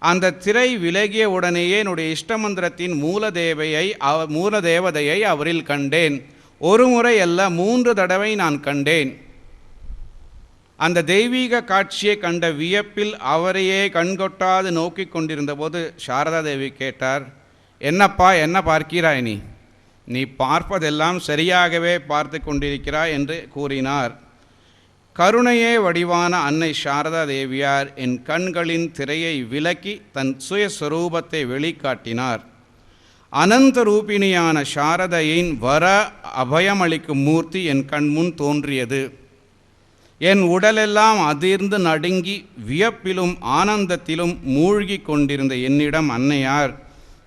அந்த திரை விலகிய உடனேயே என்னுடைய இஷ்டமந்திரத்தின் மூலதேவதையை அவரில் கண்டேன். ஒரு முறை அல்ல, 3 தடவை நான் கண்டேன். அந்த தெய்வீக காட்சியை கண்ட வியப்பில் அவரையே கண்கொட்டாது நோக்கி கொண்டிருந்த போது சாரதா தேவி கேட்டார், என்னப்பா என்ன பார்க்கிறாய் நீ பார்ப்பதெல்லாம் சரியாகவே பார்த்து கொண்டிருக்கிறாய் என்று கூறினார். கருணையே வடிவான அன்னை சாரதா தேவியார் என் கண்களின் திரையை விலக்கி தன் சுயஸ்வரூபத்தை வெளிக்காட்டினார். அனந்த ரூபிணியான சாரதையின் வர அபயமளிக்கும் மூர்த்தி என் கண்முன் தோன்றியது. என் உடலெல்லாம் அதிர்ந்து நடுங்கி வியப்பிலும் ஆனந்தத்திலும் மூழ்கி கொண்டிருந்த என்னிடம் அன்னையார்,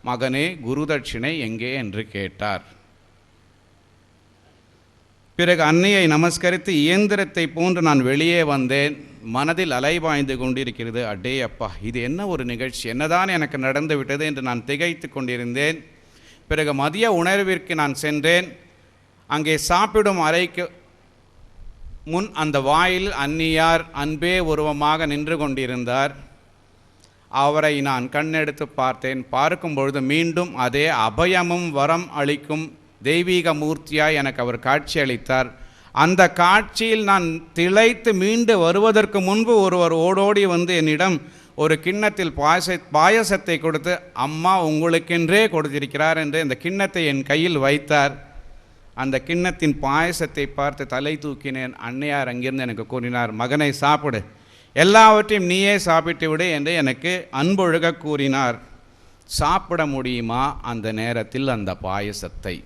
மகனே குருதட்சிணை எங்கே என்று கேட்டார். பிறகு அன்னையை நமஸ்கரித்து இயந்திரத்தை போன்று நான் வெளியே வந்தேன். மனதில் அலைபாய்ந்து கொண்டிருக்கிறது. அடே அப்பா, இது என்ன ஒரு நிகழ்ச்சி, என்னதான் எனக்கு நடந்து விட்டது என்று நான் திகைத்து கொண்டிருந்தேன். பிறகு மதிய உணர்விற்கு நான் சென்றேன். அங்கே சாப்பிடும் அறைக்கு முன் அந்த வாயில் அந்நியார் அன்பே உருவமாக நின்று கொண்டிருந்தார். அவரை நான் கண்ணெடுத்து பார்த்தேன். பார்க்கும் பொழுது மீண்டும் அதே அபயமும் வரம் அளிக்கும் தெய்வீக மூர்த்தியாய் எனக்கு அவர் காட்சி அளித்தார். அந்த காட்சியில் நான் திளைத்து மீண்டு வருவதற்கு முன்பு ஒருவர் ஓடோடி வந்து என்னிடம் ஒரு கிண்ணத்தில் பாயசத்தை கொடுத்து, அம்மா உங்களுக்கென்றே கொடுத்திருக்கிறார் என்று அந்த கிண்ணத்தை என் கையில் வைத்தார். அந்த கிண்ணத்தின் பாயசத்தை பார்த்து தலை தூக்கினேன். அன்னையார் அங்கிருந்து எனக்கு கூறினார், மகனை சாப்பிடு, எல்லாவற்றையும் நீயே சாப்பிட்டு விடு என்று எனக்கு அன்பொழுக கூறினார். சாப்பிட முடியுமா அந்த நேரத்தில் அந்த பாயசத்தை?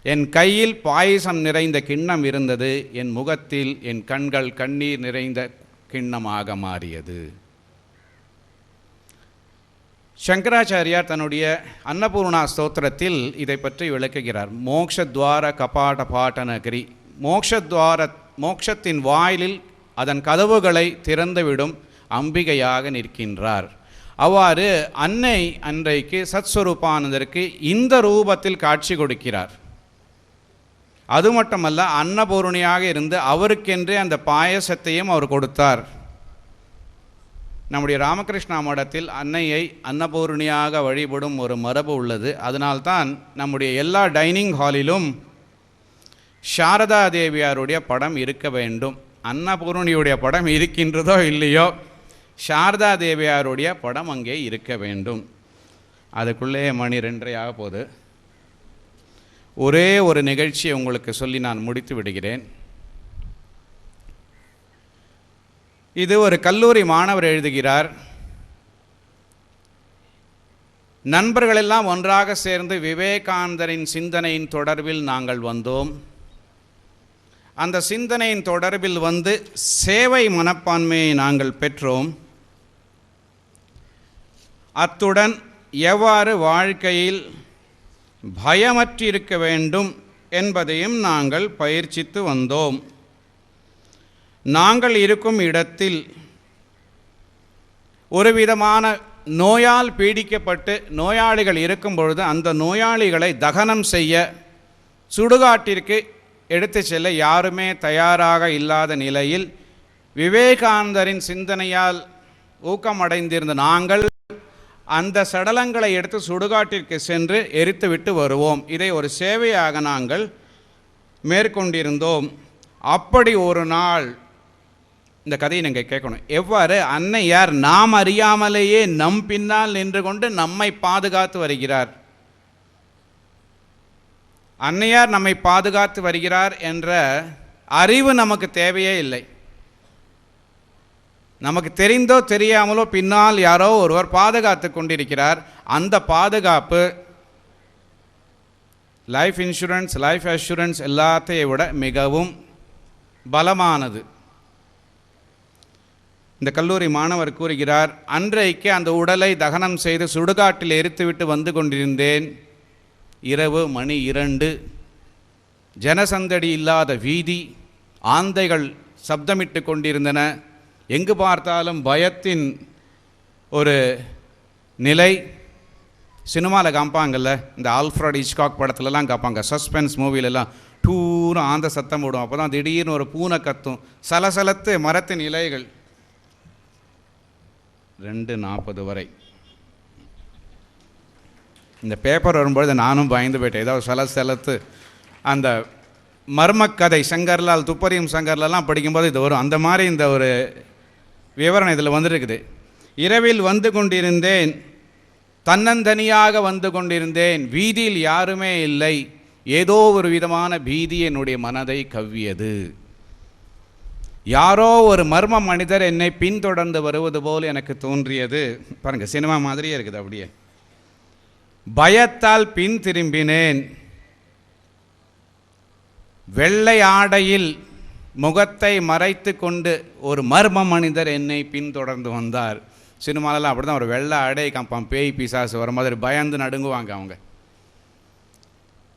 என் கையில் பாயசம் நிறைந்த கிண்ணம் இருந்தது. என் முகத்தில் என் கண்கள் கண்ணீர் நிறைந்த கிண்ணமாக மாறியது. சங்கராச்சாரியார் தன்னுடைய அன்னபூர்ணா ஸ்தோத்திரத்தில் இதை பற்றி விளக்குகிறார். மோக்ஷத்வார கபாட பாட்டநகரி, மோக்ஷத்தின் வாயிலில் அதன் கதவுகளை திறந்துவிடும் அம்பிகையாக நிற்கின்றார். அவ்வாறு அன்னை அன்றைக்கு சத்ஸ்வரூபானந்தருக்கு இந்த ரூபத்தில் காட்சி கொடுக்கிறார். அது மட்டுமல்ல, அன்னபூர்ணியாக இருந்து அவருக்கென்றே அந்த பாயசத்தையும் அவர் கொடுத்தார். நம்முடைய ராமகிருஷ்ணா மடத்தில் அன்னையை அன்னபூர்ணியாக வழிபடும் ஒரு மரபு உள்ளது. அதனால்தான் நம்முடைய எல்லா டைனிங் ஹாலிலும் சாரதா தேவியாருடைய படம் இருக்க வேண்டும். அன்னபூர்ணியுடைய படம் இருக்கின்றதோ இல்லையோ, சாரதா தேவியாருடைய படம் அங்கே இருக்க வேண்டும். அதுக்குள்ளே மணி 2:30 ஆக போகுது. ஒரே ஒரு நிகழ்ச்சியை உங்களுக்கு சொல்லி நான் முடித்து விடுகிறேன். இது ஒரு கல்லூரி மாணவர் எழுதுகிறார். நண்பர்களெல்லாம் ஒன்றாக சேர்ந்து விவேகானந்தரின் சிந்தனையின் தொடர்பில் நாங்கள் வந்தோம். அந்த சிந்தனையின் தொடர்பில் வந்து சேவை மனப்பான்மையை நாங்கள் பெற்றோம். அத்துடன் எவ்வாறு வாழ்க்கையில் பயமற்றிருக்க வேண்டும் என்பதையும் நாங்கள் பயிற்சித்து வந்தோம். நாங்கள் இருக்கும் இடத்தில் ஒரு விதமான நோயால் பீடிக்கப்பட்டு நோயாளிகள் இருக்கும் பொழுது அந்த நோயாளிகளை தகனம் செய்ய சுடுகாட்டிற்கு எடுத்து செல்ல யாருமே தயாராக இல்லாத நிலையில் விவேகானந்தரின் சிந்தனையால் ஊக்கமடைந்திருந்த நாங்கள் அந்த சடலங்களை எடுத்து சுடுகாட்டிற்கு சென்று எரித்துவிட்டு வருவோம். இதை ஒரு சேவையாக நாங்கள் மேற்கொண்டிருந்தோம். அப்படி ஒரு நாள், இந்த கதையை நீங்கள் கேட்கணும், எவ்வாறு அன்னையார் நாம் அறியாமலேயே நம் பின்னால் நின்று கொண்டு நம்மை பாதுகாத்து வருகிறார். அன்னையார் நம்மை பாதுகாத்து வருகிறார் என்ற அறிவு நமக்கு தேவையே இல்லை. நமக்கு தெரிந்தோ தெரியாமலோ பின்னால் யாரோ ஒருவர் பாதுகாத்து கொண்டிருக்கிறார். அந்த பாதுகாப்பு லைஃப் இன்சூரன்ஸ், லைஃப் அஷூரன்ஸ் எல்லாத்தையும் விட மிகவும் பலமானது. இந்த கல்லூரி மாணவர் கூறுகிறார், அன்றைக்கு அந்த உடலை தகனம் செய்து சுடுகாட்டில் எரித்துவிட்டு வந்து கொண்டிருந்தேன். இரவு மணி 2, ஜனசந்தடி இல்லாத வீதி, ஆந்தைகள் சப்தமிட்டு கொண்டிருந்தன. எங்கு பார்த்தாலும் பயத்தின் ஒரு நிலை. சினிமாவில் காப்பாங்கல்ல, இந்த ஆல்ஃப்ரட் ஹிச்காக் படத்துலலாம் காப்பாங்க, சஸ்பென்ஸ் மூவிலெல்லாம் டூரும் ஆந்த சத்தம் போடும். அப்போ தான் திடீர்னு ஒரு பூனை கத்தும், சலசலத்து மரத்தின் இலைகள். 2:40 வரை இந்த பேப்பர் வரும்பொழுது நானும் பயந்து போயிட்டேன். ஏதாவது சலசலத்து அந்த மர்மக்கதை சங்கர்லால், துப்பறியும் சங்கர்லாம் படிக்கும்போது இது வரும். அந்த மாதிரி இந்த ஒரு விவரணம் இதில் வந்துருக்குது. இரவில் வந்து கொண்டிருந்தேன், தன்னந்தனியாக வந்து கொண்டிருந்தேன். வீதியில் யாருமே இல்லை. ஏதோ ஒரு விதமான பீதி என்னுடைய மனதை கவ்வியது. யாரோ ஒரு மர்ம மனிதர் என்னை பின்தொடர்ந்து வருவது போல் எனக்கு தோன்றியது. பாருங்கள், சினிமா மாதிரியே இருக்குது. அப்படியே பயத்தால் பின் திரும்பினேன். வெள்ளை ஆடையில் முகத்தை மறைத்து கொண்டு ஒரு மர்ம மனிதர் என்னை பின்தொடர்ந்து வந்தார். சினிமாலெலாம் அப்படி தான், ஒரு வெள்ளை ஆடை காப்பான், பேய் பிசாசு வர மாதிரி பயந்து நடுங்குவாங்க அவங்க.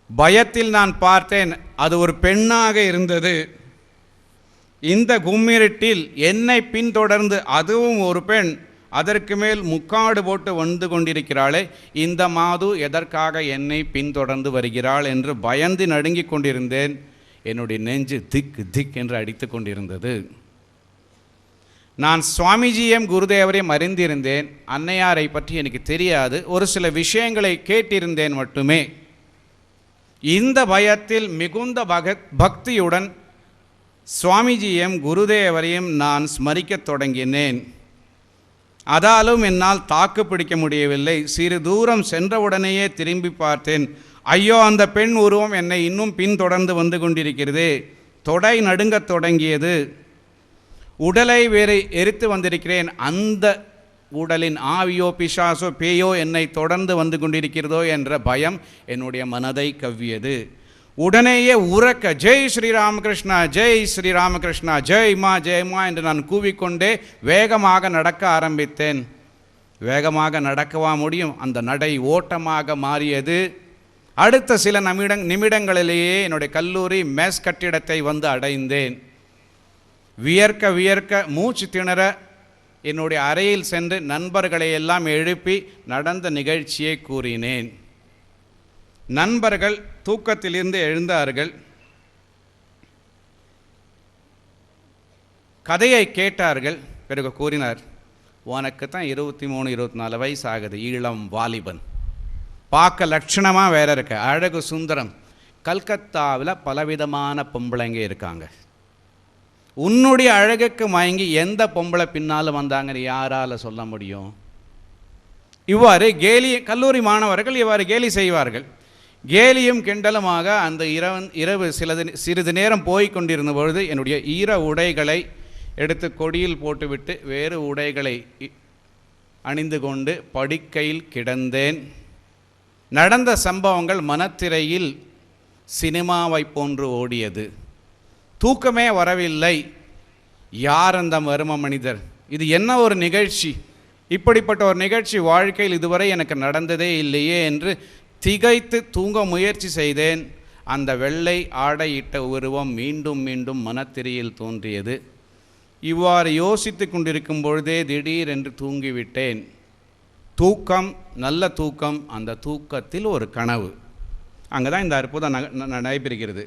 பயத்தில் நான் பார்த்தேன், அது ஒரு பெண்ணாக இருந்தது. இந்த கும்மிருட்டில் என்னை பின்தொடர்ந்து, அதுவும் ஒரு பெண், அதற்கு மேல் முக்காடு போட்டு வந்து கொண்டிருக்கிறாளே, இந்த மாது எதற்காக என்னை பின்தொடர்ந்து வருகிறாள் என்று பயந்து நடுங்கிக் கொண்டிருந்தேன். என்னுடைய நெஞ்சு திக் திக் என்று அடித்து கொண்டிருந்தது. நான் சுவாமிஜியும் குருதேவரையும் அறிந்திருந்தேன். அன்னையாரை பற்றி எனக்கு தெரியாது. ஒரு சில விஷயங்களை கேட்டிருந்தேன் மட்டுமே. இந்த பயத்தில் மிகுந்த பக்தியுடன் சுவாமிஜியும் குருதேவரையும் நான் ஸ்மரிக்கத் தொடங்கினேன். அதாலும் என்னால் தாக்கு பிடிக்க முடியவில்லை. சிறு தூரம் சென்றவுடனேயே திரும்பி பார்த்தேன். ஐயோ, அந்த பெண் உருவம் என்னை இன்னும் பின்தொடர்ந்து வந்து கொண்டிருக்கிறது. தொடை நடுங்கத் தொடங்கியது. உடலை வேறு எரித்து வந்திருக்கிறேன். அந்த உடலின் ஆவியோ பிசாசோ பேயோ என்னை தொடர்ந்து வந்து கொண்டிருக்கிறதோ என்ற பயம் என்னுடைய மனதை கவ்வியது. உடனேயே உறக்க ஜெய் ஸ்ரீராமகிருஷ்ணா, ஜெய் ஸ்ரீராமகிருஷ்ணா, ஜெய்மா ஜெய்மா என்று நான் கூவிக்கொண்டே வேகமாக நடக்க ஆரம்பித்தேன். வேகமாக நடக்கவா முடியும்? அந்த நடை ஓட்டமாக மாறியது. அடுத்த சில நிமிடங்களிலேயே என்னுடைய கல்லூரி மெஸ் கட்டிடத்தை வந்து அடைந்தேன். வியர்க்க வியர்க்க மூச்சு திணற என்னுடைய அறையில் சென்று நண்பர்களை எல்லாம் எழுப்பி நடந்த நிகழ்ச்சியை கூறினேன். நண்பர்கள் தூக்கத்திலிருந்து எழுந்தார்கள். கதையை கேட்டார்கள். பிறகு கூறினார், உனக்கு தான் 23, 24 வயசு ஆகுது, இளம் வாலிபன், பார்க்க லட்சணமாக வேற இருக்க, அழகு சுந்தரம். கல்கத்தாவில் பலவிதமான பொம்பளைங்க இருக்காங்க. உன்னுடைய அழகுக்கு மயங்கி எந்த பொம்பளை பின்னால் வந்தாங்கன்னு யாரால் சொல்ல முடியும்? இவ்வாறு கல்லூரி மாணவர்கள் இவ்வாறு கேலி செய்வார்கள். கேலியும் கிண்டலுமாக அந்த இரவு சிறிது நேரம் போய் கொண்டிருந்த பொழுது என்னுடைய ஈர உடைகளை எடுத்து கொடியில் போட்டுவிட்டு வேறு உடைகளை அணிந்து கொண்டு படுக்கையில் கிடந்தேன். நடந்த சம்பவங்கள் மனத்திரையில் சினிமாவை போன்று ஓடியது. தூக்கமே வரவில்லை. யார் அந்த மர்ம மனிதர்? இது என்ன ஒரு நிகழ்ச்சி? இப்படிப்பட்ட ஒரு நிகழ்ச்சி வாழ்க்கையில் இதுவரை எனக்கு நடந்ததே இல்லையே என்று திகைத்து தூங்க முயற்சி செய்தேன். அந்த வெள்ளை ஆடையிட்ட உருவம் மீண்டும் மீண்டும் மனத்திரையில் தோன்றியது. இவ்வாறு யோசித்து கொண்டிருக்கும் பொழுதே திடீரென்று தூங்கிவிட்டேன். தூக்கம், நல்ல தூக்கம். அந்த தூக்கத்தில் ஒரு கனவு. அங்கே தான் இந்த அற்புதம் நடைபெறுகிறது.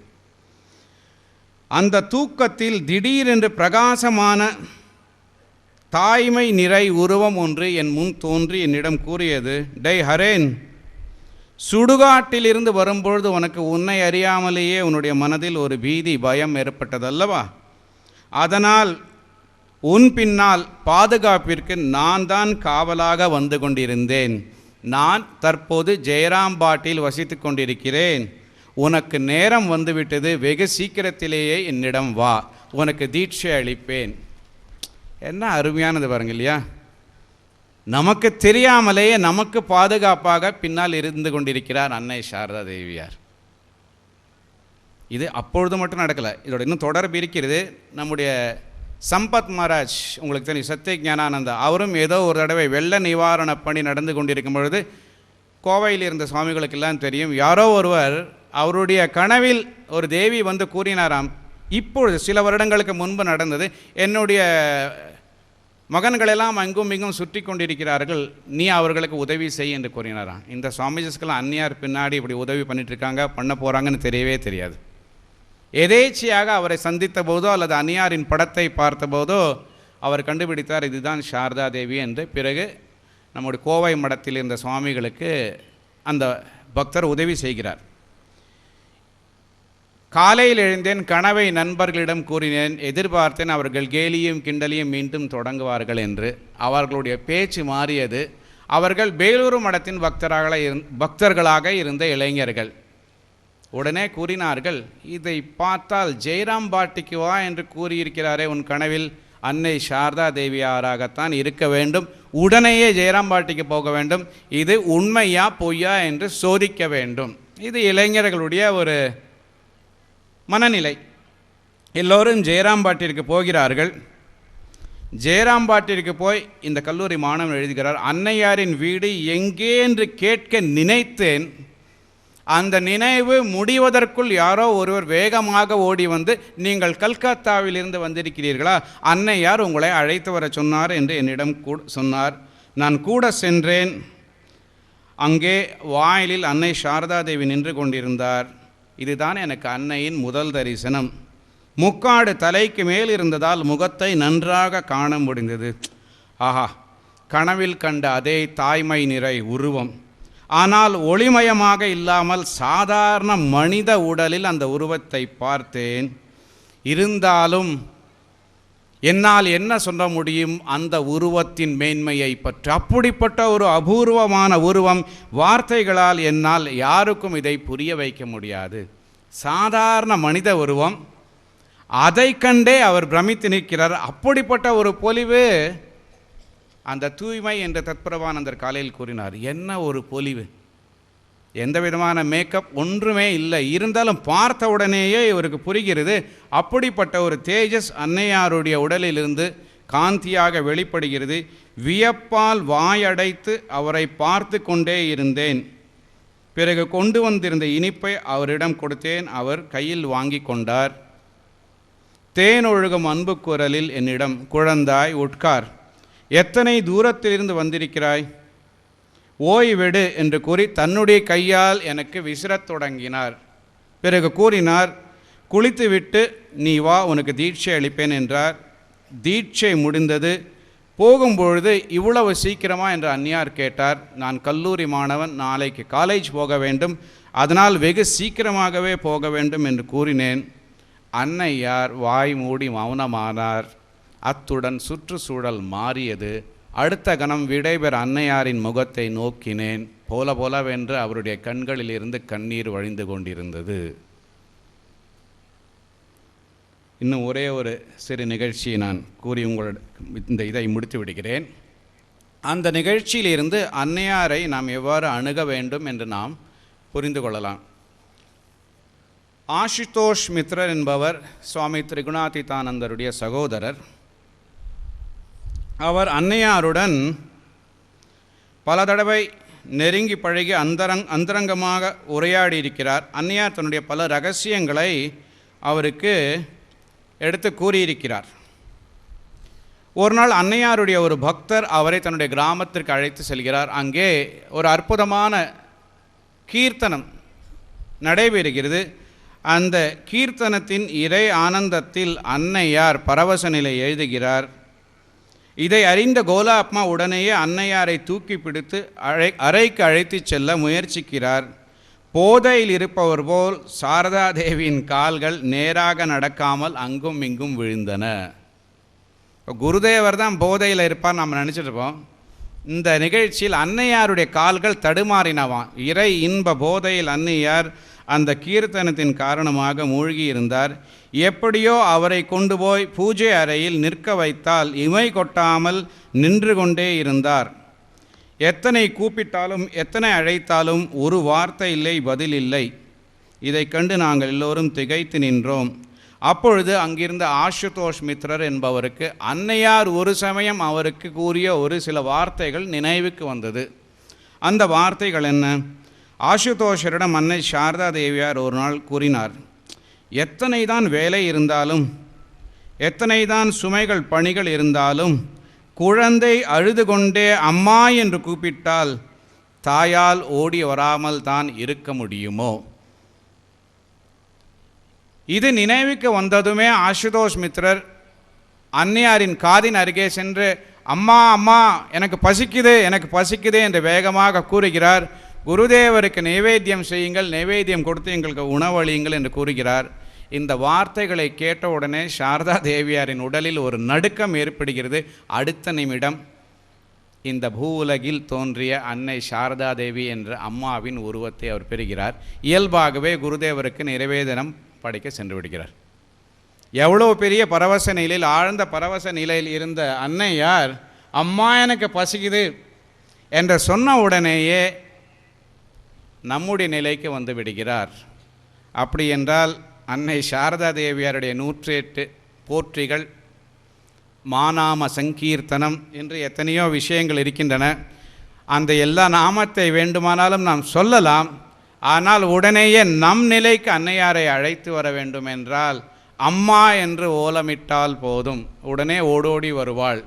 அந்த தூக்கத்தில் திடீரென்று பிரகாசமான தாய்மை நிறை உருவம் ஒன்று என் முன் தோன்றி என்னிடம் கூறியது, டேய் ஹரேன், சுடுகாட்டிலிருந்து வரும்பொழுது உனக்கு உன்னை அறியாமலேயே உன்னுடைய மனதில் ஒரு பீதி, பயம் ஏற்பட்டதல்லவா? அதனால் உன் பின்னால் பாதுகாப்பிற்கு நான் தான் காவலாக வந்து கொண்டிருந்தேன். நான் தற்போது ஜெயராம்பாட்டில் வசித்து கொண்டிருக்கிறேன். உனக்கு நேரம் வந்துவிட்டது. வெகு சீக்கிரத்திலேயே என்னிடம் வா, உனக்கு தீட்சை அளிப்பேன். என்ன அருமையானது பாருங்க இல்லையா? நமக்கு தெரியாமலேயே நமக்கு பாதுகாப்பாக பின்னால் இருந்து கொண்டிருக்கிறார் அன்னை சாரதா தேவியார். இது அப்பொழுது மட்டும் நடக்கலை, இதோட இன்னும் தொடர்பு இருக்கிறது. நம்முடைய சம்பத் மகாராஜ் உங்களுக்கு தெரியும், சத்திய ஞானானந்தா, அவரும் ஏதோ ஒரு தடவை வெள்ள நிவாரண பணி நடந்து கொண்டிருக்கும் பொழுது கோவையில் இருந்த சுவாமிகளுக்கெல்லாம் தெரியும், யாரோ ஒருவர் அவருடைய கனவில் ஒரு தேவி வந்து கூறினாராம், இப்பொழுது சில வருடங்களுக்கு முன்பு நடந்தது, என்னுடைய மகன்களெல்லாம் அங்கும் இங்கும் சுற்றி கொண்டிருக்கிறார்கள், நீ அவர்களுக்கு உதவி செய் என்று கூறினாராம். இந்த சுவாமிஜிஸ்கெல்லாம் அந்நியார் பின்னாடி இப்படி உதவி பண்ணிட்டுருக்காங்க, பண்ண போகிறாங்கன்னு தெரியவே தெரியாது. எதேச்சியாக அவரை சந்தித்த போதோ அல்லது அந்நியாரின் படத்தை பார்த்தபோதோ அவர் கண்டுபிடித்தார், இதுதான் சாரதா தேவி என்று. பிறகு நம்முடைய கோவை மடத்தில் இருந்த சுவாமிகளுக்கு அந்த பக்தர் உதவி செய்கிறார். காலையில் எழுந்தேன், கனவை நண்பர்களிடம் கூறினேன், எதிர்பார்த்தேன் அவர்கள் கேலியும் கிண்டலியும் மீண்டும் தொடங்குவார்கள் என்று. அவர்களுடைய பேச்சு மாறியது. அவர்கள் பேலூர் மடத்தின் பக்தர்களாக இருந்த இளைஞர்கள். உடனே கூறினார்கள், இதை பார்த்தால் ஜெயராம்பாட்டிக்கு வா என்று கூறியிருக்கிறாரே உன் கனவில், அன்னை சாரதா தேவியாராகத்தான் இருக்க வேண்டும், உடனேயே ஜெயராம்பாட்டிக்கு போக வேண்டும், இது உண்மையா பொய்யா என்று சோதிக்க வேண்டும். இது இளைஞர்களுடைய ஒரு மனநிலை. எல்லோரும் ஜெயராம்பாட்டிற்கு போகிறார்கள். ஜெயராம்பாட்டிற்கு போய் இந்த கல்லூரி மாணவன் எழுதுகிறார், அன்னையாரின் வீடு எங்கே என்று கேட்க நினைத்தேன். அந்த நினைவு முடிவதற்குள் யாரோ ஒருவர் வேகமாக ஓடி வந்து, நீங்கள் கல்கத்தாவிலிருந்து வந்திருக்கிறீர்களா, அன்னையார் உங்களை அழைத்து வர சொன்னார் என்று என்னிடம் சொன்னார். நான் கூட சென்றேன். அங்கே வாயிலில் அன்னை சாரதா தேவி நின்று கொண்டிருந்தார். இதுதான் எனக்கு அன்னையின் முதல் தரிசனம். முக்காடு தலைக்கு மேல் இருந்ததால் முகத்தை நன்றாக காண முடிந்தது. ஆஹா, கனவில் கண்ட அதே தாய்மை நிறை உருவம், ஆனால் ஒளிமயமாக இல்லாமல் சாதாரண மனித உடலில் அந்த உருவத்தை பார்த்தேன். இருந்தாலும் என்னால் என்ன சொல்ல முடியும் அந்த உருவத்தின் மேன்மையை பற்றி? அப்படிப்பட்ட ஒரு அபூர்வமான உருவம், வார்த்தைகளால் என்னால் யாருக்கும் இதை புரிய வைக்க முடியாது. சாதாரண மனித உருவம், அதை கண்டே அவர் பிரமித்து நிற்கிறார். அப்படிப்பட்ட ஒரு பொலிவு, அந்த தூய்மை என்று தத்பரவானந்தர் காலையில் கூறினார். என்ன ஒரு பொலிவு, எந்த விதமான மேக்கப் ஒன்றுமே இல்லை. இருந்தாலும் பார்த்த உடனேயே இவருக்கு புரிகிறது, அப்படிப்பட்ட ஒரு தேஜஸ் அன்னையாருடைய உடலிலிருந்து காந்தியாக வெளிப்படுகிறது. வியப்பால் வாயடைத்து அவரை பார்த்து கொண்டே இருந்தேன். பிறகு கொண்டு வந்திருந்த இனிப்பை அவரிடம் கொடுத்தேன். அவர் கையில் வாங்கி கொண்டார். தேன் ஒழுகும் அன்பு குரலில் என்னிடம், குழந்தாய் உட்கார், எத்தனை தூரத்திலிருந்து வந்திருக்கிறாய், ஓய்வெடு என்று கூறி தன்னுடைய கையால் எனக்கு விசிறத் தொடங்கினார். பிறகு கூறினார், குளித்துவிட்டு நீ வா, உனக்கு தீட்சை அளிப்பேன் என்றார். தீட்சை முடிந்தது. போகும்பொழுது இவ்வளவு சீக்கிரமா என்று அன்னியார் கேட்டார். நான் கல்லூரி மாணவன், நாளைக்கு காலேஜ் போக வேண்டும், அதனால் வெகு சீக்கிரமாகவே போக வேண்டும் என்று கூறினேன். அன்னையார் வாய் மூடி மௌனமானார். அத்துடன் சுற்றுச்சூழல் மாறியது. அடுத்த கணம் விடைபெற அன்னையாரின் முகத்தை நோக்கினேன். போல போலவென்று அவருடைய கண்களிலிருந்து கண்ணீர் வழிந்து கொண்டிருந்தது. இன்னும் ஒரே ஒரு சிறு நிகழ்ச்சியை நான் கூறி இந்த இதை முடித்து விடுகிறேன். அந்த நிகழ்ச்சியிலிருந்து அன்னையாரை நாம் எவ்வாறு அணுக வேண்டும் என்று நாம் புரிந்து கொள்ளலாம். ஆஷுதோஷ் மித்ரர் என்பவர் சுவாமி திரிகுணாதீதானந்தருடைய சகோதரர். அவர் அன்னையாருடன் பல தடவை நெருங்கி பழகி அந்தரங்கமாக உரையாடி இருக்கிறார். அன்னையார் தன்னுடைய பல ரகசியங்களை அவருக்கு எடுத்து கூறியிருக்கிறார். ஒரு நாள் அன்னையாருடைய ஒரு பக்தர் அவரை தன்னுடைய கிராமத்திற்கு அழைத்து செல்கிறார். அங்கே ஒரு அற்புதமான கீர்த்தனம் நடைபெறுகிறது. அந்த கீர்த்தனத்தின் இறை ஆனந்தத்தில் அன்னையார் பரவச நிலை எழுதுகிறார். இதை அறிந்த கோலாப்மா உடனேயே அன்னையாரை தூக்கி பிடித்து அறைக்கு அழைத்து செல்ல முயற்சிக்கிறார். போதையில் இருப்பவர் போல் சாரதா தேவியின் கால்கள் நேராக நடக்காமல் அங்கும் இங்கும் விழுந்தன. குருதேவர் தான் போதையில் இருப்பார் நாம் நினச்சிட்ருப்போம். இந்த நிகழ்ச்சியில் அன்னையாருடைய கால்கள் தடுமாறினவாம். இறை இன்ப போதையில் அன்னையார் அந்த கீர்த்தனத்தின் காரணமாக மூழ்கி இருந்தார். எப்படியோ அவரை கொண்டு போய் பூஜை அறையில் நிற்க வைத்தால் இமை கொட்டாமல் நின்று கொண்டே இருந்தார். எத்தனை கூப்பிட்டாலும் எத்தனை அழைத்தாலும் ஒரு வார்த்தை இல்லை, பதில் இல்லை. இதை கண்டு நாங்கள் எல்லோரும் திகைத்து நின்றோம். அப்பொழுது அங்கிருந்த ஆஷுதோஷ் மித்ரர் என்பவருக்கு அன்னையார் ஒரு சமயம் அவருக்கு கூறிய ஒரு சில வார்த்தைகள் நினைவுக்கு வந்தது. அந்த வார்த்தைகள் என்ன? ஆஷுதோஷரிடம் அன்னை சாரதா தேவியார் ஒரு நாள் கூறினார், எத்தனை தான் வேலை இருந்தாலும், எத்தனை தான் சுமைகள் பணிகள் இருந்தாலும், குழந்தை அழுது கொண்டே அம்மா என்று கூப்பிட்டால் தாயால் ஓடி வராமல் தான் இருக்க முடியுமோ? இது நினைவுக்கு வந்ததுமே ஆஷுதோஷ் மித்ரர் அன்னையாரின் காதின் அருகே சென்று, அம்மா அம்மா எனக்கு பசிக்குது, எனக்கு பசிக்குது என்று வேகமாக கூறுகிறார். குருதேவருக்கு நைவேத்தியம் செய்யுங்கள், நைவேத்தியம் கொடுத்து எங்களுக்கு உணவளியுங்கள் என்று கூறுகிறார். இந்த வார்த்தைகளை கேட்டவுடனே சாரதா தேவியாரின் உடலில் ஒரு நடுக்கம் ஏற்படுகிறது. அடுத்த நிமிடம் இந்த பூவுலகில் தோன்றிய அன்னை சாரதா தேவி என்ற அம்மாவின் உருவத்தை அவர் பெறுகிறார். இயல்பாகவே குருதேவருக்கு நிவேதனம் படைக்க சென்று விடுகிறார். எவ்வளோ பெரிய பரவச நிலையில், ஆழ்ந்த பரவச நிலையில் இருந்த அன்னையார் அம்மா எனக்கு பசிக்குது என்று சொன்ன உடனேயே நம்முடைய நிலைக்கு வந்து விடுகிறார். அப்படி என்றால் அன்னை சாரதா தேவியாருடைய 108 போற்றிகள், மாநாம சங்கீர்த்தனம் என்று எத்தனையோ விஷயங்கள் இருக்கின்றன. அந்த எல்லா நாமத்தை வேண்டுமானாலும் நாம் சொல்லலாம். ஆனால் உடனேயே நம் நிலைக்கு அன்னையாரை அழைத்து வர வேண்டும் என்றால் அம்மா என்று ஓலமிட்டால் போதும், உடனே ஓடோடி வருவாள்.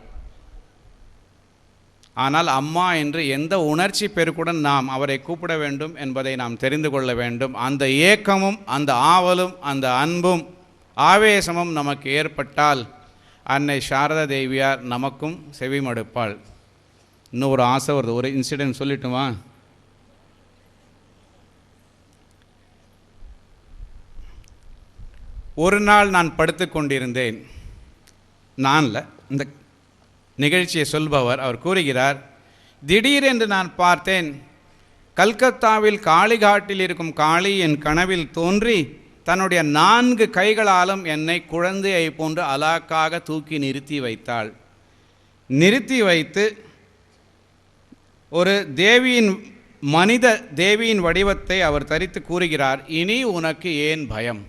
ஆனால் அம்மா என்று எந்த உணர்ச்சி பெருக்குடன் நாம் அவரை கூப்பிட வேண்டும் என்பதை நாம் தெரிந்து கொள்ள வேண்டும். அந்த ஏக்கமும் அந்த ஆவலும் அந்த அன்பும் ஆவேசமும் நமக்கு ஏற்பட்டால் அன்னை சாரதா தேவியார் நமக்கும் செவிமடுப்பாள். இன்னும் ஒரு ஆசை வருது, ஒரு இன்சிடென்ட் சொல்லிட்டுமா? ஒரு நாள் நான் படுத்து கொண்டிருந்தேன். நான்ல இந்த நிகழ்ச்சியை சொல்பவர் அவர் கூறுகிறார், திடீரென்று நான் பார்த்தேன், கல்கத்தாவில் காளிகாட்டில் இருக்கும் காளி என் கனவில் தோன்றி தன்னுடைய 4 கைகளாலும் என்னை குழந்தையை போன்று அலாக்காக தூக்கி நிறுத்தி வைத்தாள். நிறுத்தி வைத்து ஒரு தேவியின் மனித தேவியின் வடிவத்தை அவர் தரித்து கூறுகிறார், இனி உனக்கு ஏன் பயம்,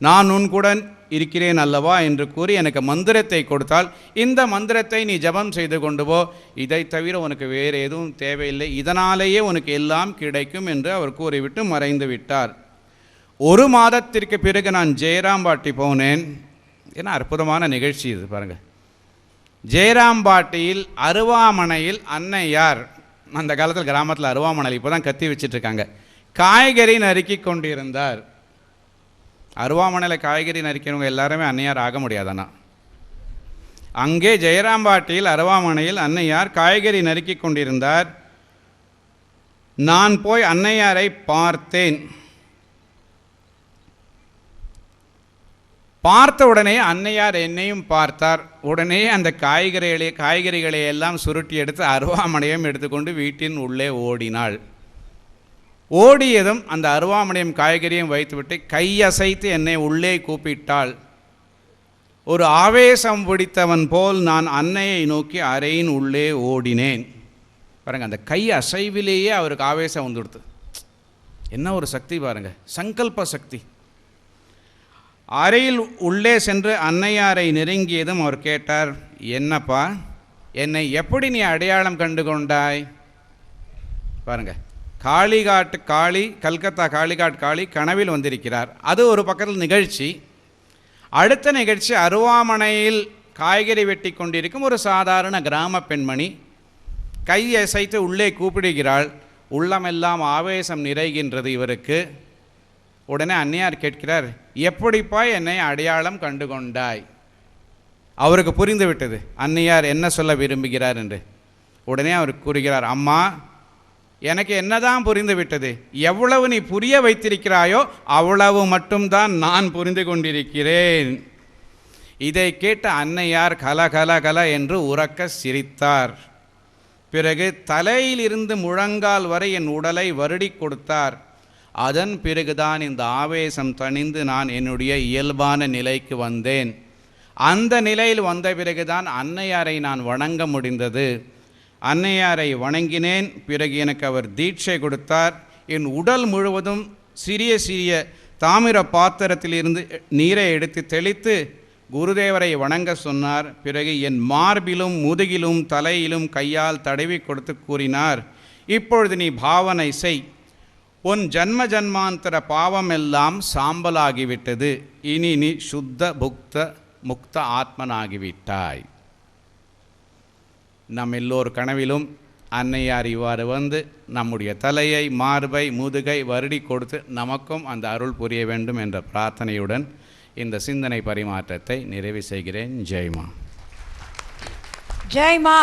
நான் உன்னுடன் இருக்கிறேன் அல்லவா என்று கூறி எனக்கு மந்திரத்தை கொடுத்தால், இந்த மந்திரத்தை நீ ஜபம் செய்து கொண்டு போ, இதை தவிர உனக்கு வேறு எதுவும் தேவையில்லை, இதனாலேயே உனக்கு எல்லாம் கிடைக்கும் என்று அவர் கூறிவிட்டு மறைந்து விட்டார். 1 மாதத்திற்கு பிறகு நான் ஜெயராம்பாட்டி போனேன். ஏன்னா அற்புதமான நிகழ்ச்சி இது பாருங்கள். ஜெயராம்பாட்டியில் அருவாமனையில் அன்னையார், அந்த காலத்தில் கிராமத்தில் அருவாமனையில் இப்போ தான் கத்தி வச்சிட்ருக்காங்க, காய்கறி நறுக்கி கொண்டிருந்தார். அருவாமனையில் காய்கறி நறுக்கிறவங்க எல்லாருமே அன்னையார் ஆக முடியாதானா? அங்கே ஜெயராம்பாட்டியில் அருவாமனையில் அன்னையார் காய்கறி நறுக்கி கொண்டிருந்தார். நான் போய் அன்னையாரை பார்த்தேன். பார்த்த உடனே அன்னையார் என்னையும் பார்த்தார். உடனே அந்த காய்கறிகளை எல்லாம் சுருட்டி எடுத்து அருவாமனையும் எடுத்துக்கொண்டு வீட்டின் உள்ளே ஓடினாள். ஓடியதும் அந்த அருவாமனையும் காய்கறியும் வைத்துவிட்டு கையசைத்து என்னை உள்ளே கூப்பிட்டாள். ஒரு ஆவேசம் பிடித்தவன் போல் நான் அன்னையை நோக்கி அறையின் உள்ளே ஓடினேன். பாருங்கள், அந்த கை அசைவிலேயே அவருக்கு ஆவேசம் வந்துடுது. என்ன ஒரு சக்தி பாருங்கள், சங்கல்ப சக்தி. அறையில் உள்ளே சென்று அன்னையாரை நெருங்கியதும் அவர் கேட்டார், என்னப்பா, என்னை எப்படி நீ அடையாளம் கண்டு கொண்டாய்? பாருங்கள், காளிகாட்டு காளி, கல்கத்தா காளிகாட் காளி கனவில் வந்திருக்கிறார். அது ஒரு பக்கத்தில் நிகழ்ச்சி. அடுத்த நிகழ்ச்சி அருவாமனையில் காய்கறி வெட்டி கொண்டிருக்கும் ஒரு சாதாரண கிராம பெண்மணி கை அசைத்து உள்ளே கூப்பிடுகிறாள். உள்ளமெல்லாம் ஆவேசம் நிறைகின்றது இவருக்கு. உடனே அன்னையார் கேட்கிறார், எப்படிப்பா என்னை அடையாளம் கண்டு கொண்டாய்? அவருக்கு புரிந்து விட்டது அன்னையார் என்ன சொல்ல விரும்புகிறார் என்று. உடனே அவர் கூறுகிறார், அம்மா, எனக்கு என்னதான் புரிந்து விட்டது, எவ்வளவு நீ புரிய வைத்திருக்கிறாயோ அவ்வளவு மட்டும்தான் நான் புரிந்து கொண்டிருக்கிறேன். இதை கேட்ட அன்னையார் கல கல கல என்று உரக்க சிரித்தார். பிறகு தலையிலிருந்து முழங்கால் வரை என் உடலை வருடி கொடுத்தார். அதன் பிறகுதான் இந்த ஆவேசம் தணிந்து நான் என்னுடைய இயல்பான நிலைக்கு வந்தேன். அந்த நிலையில் வந்த பிறகுதான் அன்னையாரை நான் வணங்க முடிந்தது. அன்னையாரை வணங்கினேன். பிறகு எனக்கு அவர் தீட்சை கொடுத்தார். என் உடல் முழுவதும் சிறிய சிறிய தாமிர பாத்திரத்திலிருந்து நீரை எடுத்து தெளித்து குருதேவரை வணங்க சொன்னார். பிறகு என் மார்பிலும் முதுகிலும் தலையிலும் கையால் தடவி கொடுத்து கூறினார், இப்பொழுது நீ பாவனை செய், உன் ஜன்ம ஜன்மாந்தர பாவமெல்லாம் சாம்பலாகிவிட்டது, இனி நீ சுத்த முக்த ஆத்மனாகிவிட்டாய். நம் எல்லோர் கனவிலும் அன்னையார் இவ்வாறு வந்து நம்முடைய தலையை, மார்பை, முதுகை வருடி கொடுத்து நமக்கும் அந்த அருள் புரிய வேண்டும் என்ற பிரார்த்தனையுடன் இந்த சிந்தனை பரிமாற்றத்தை நிறைவு செய்கிறேன். ஜெய்மா. ஜெய்மா.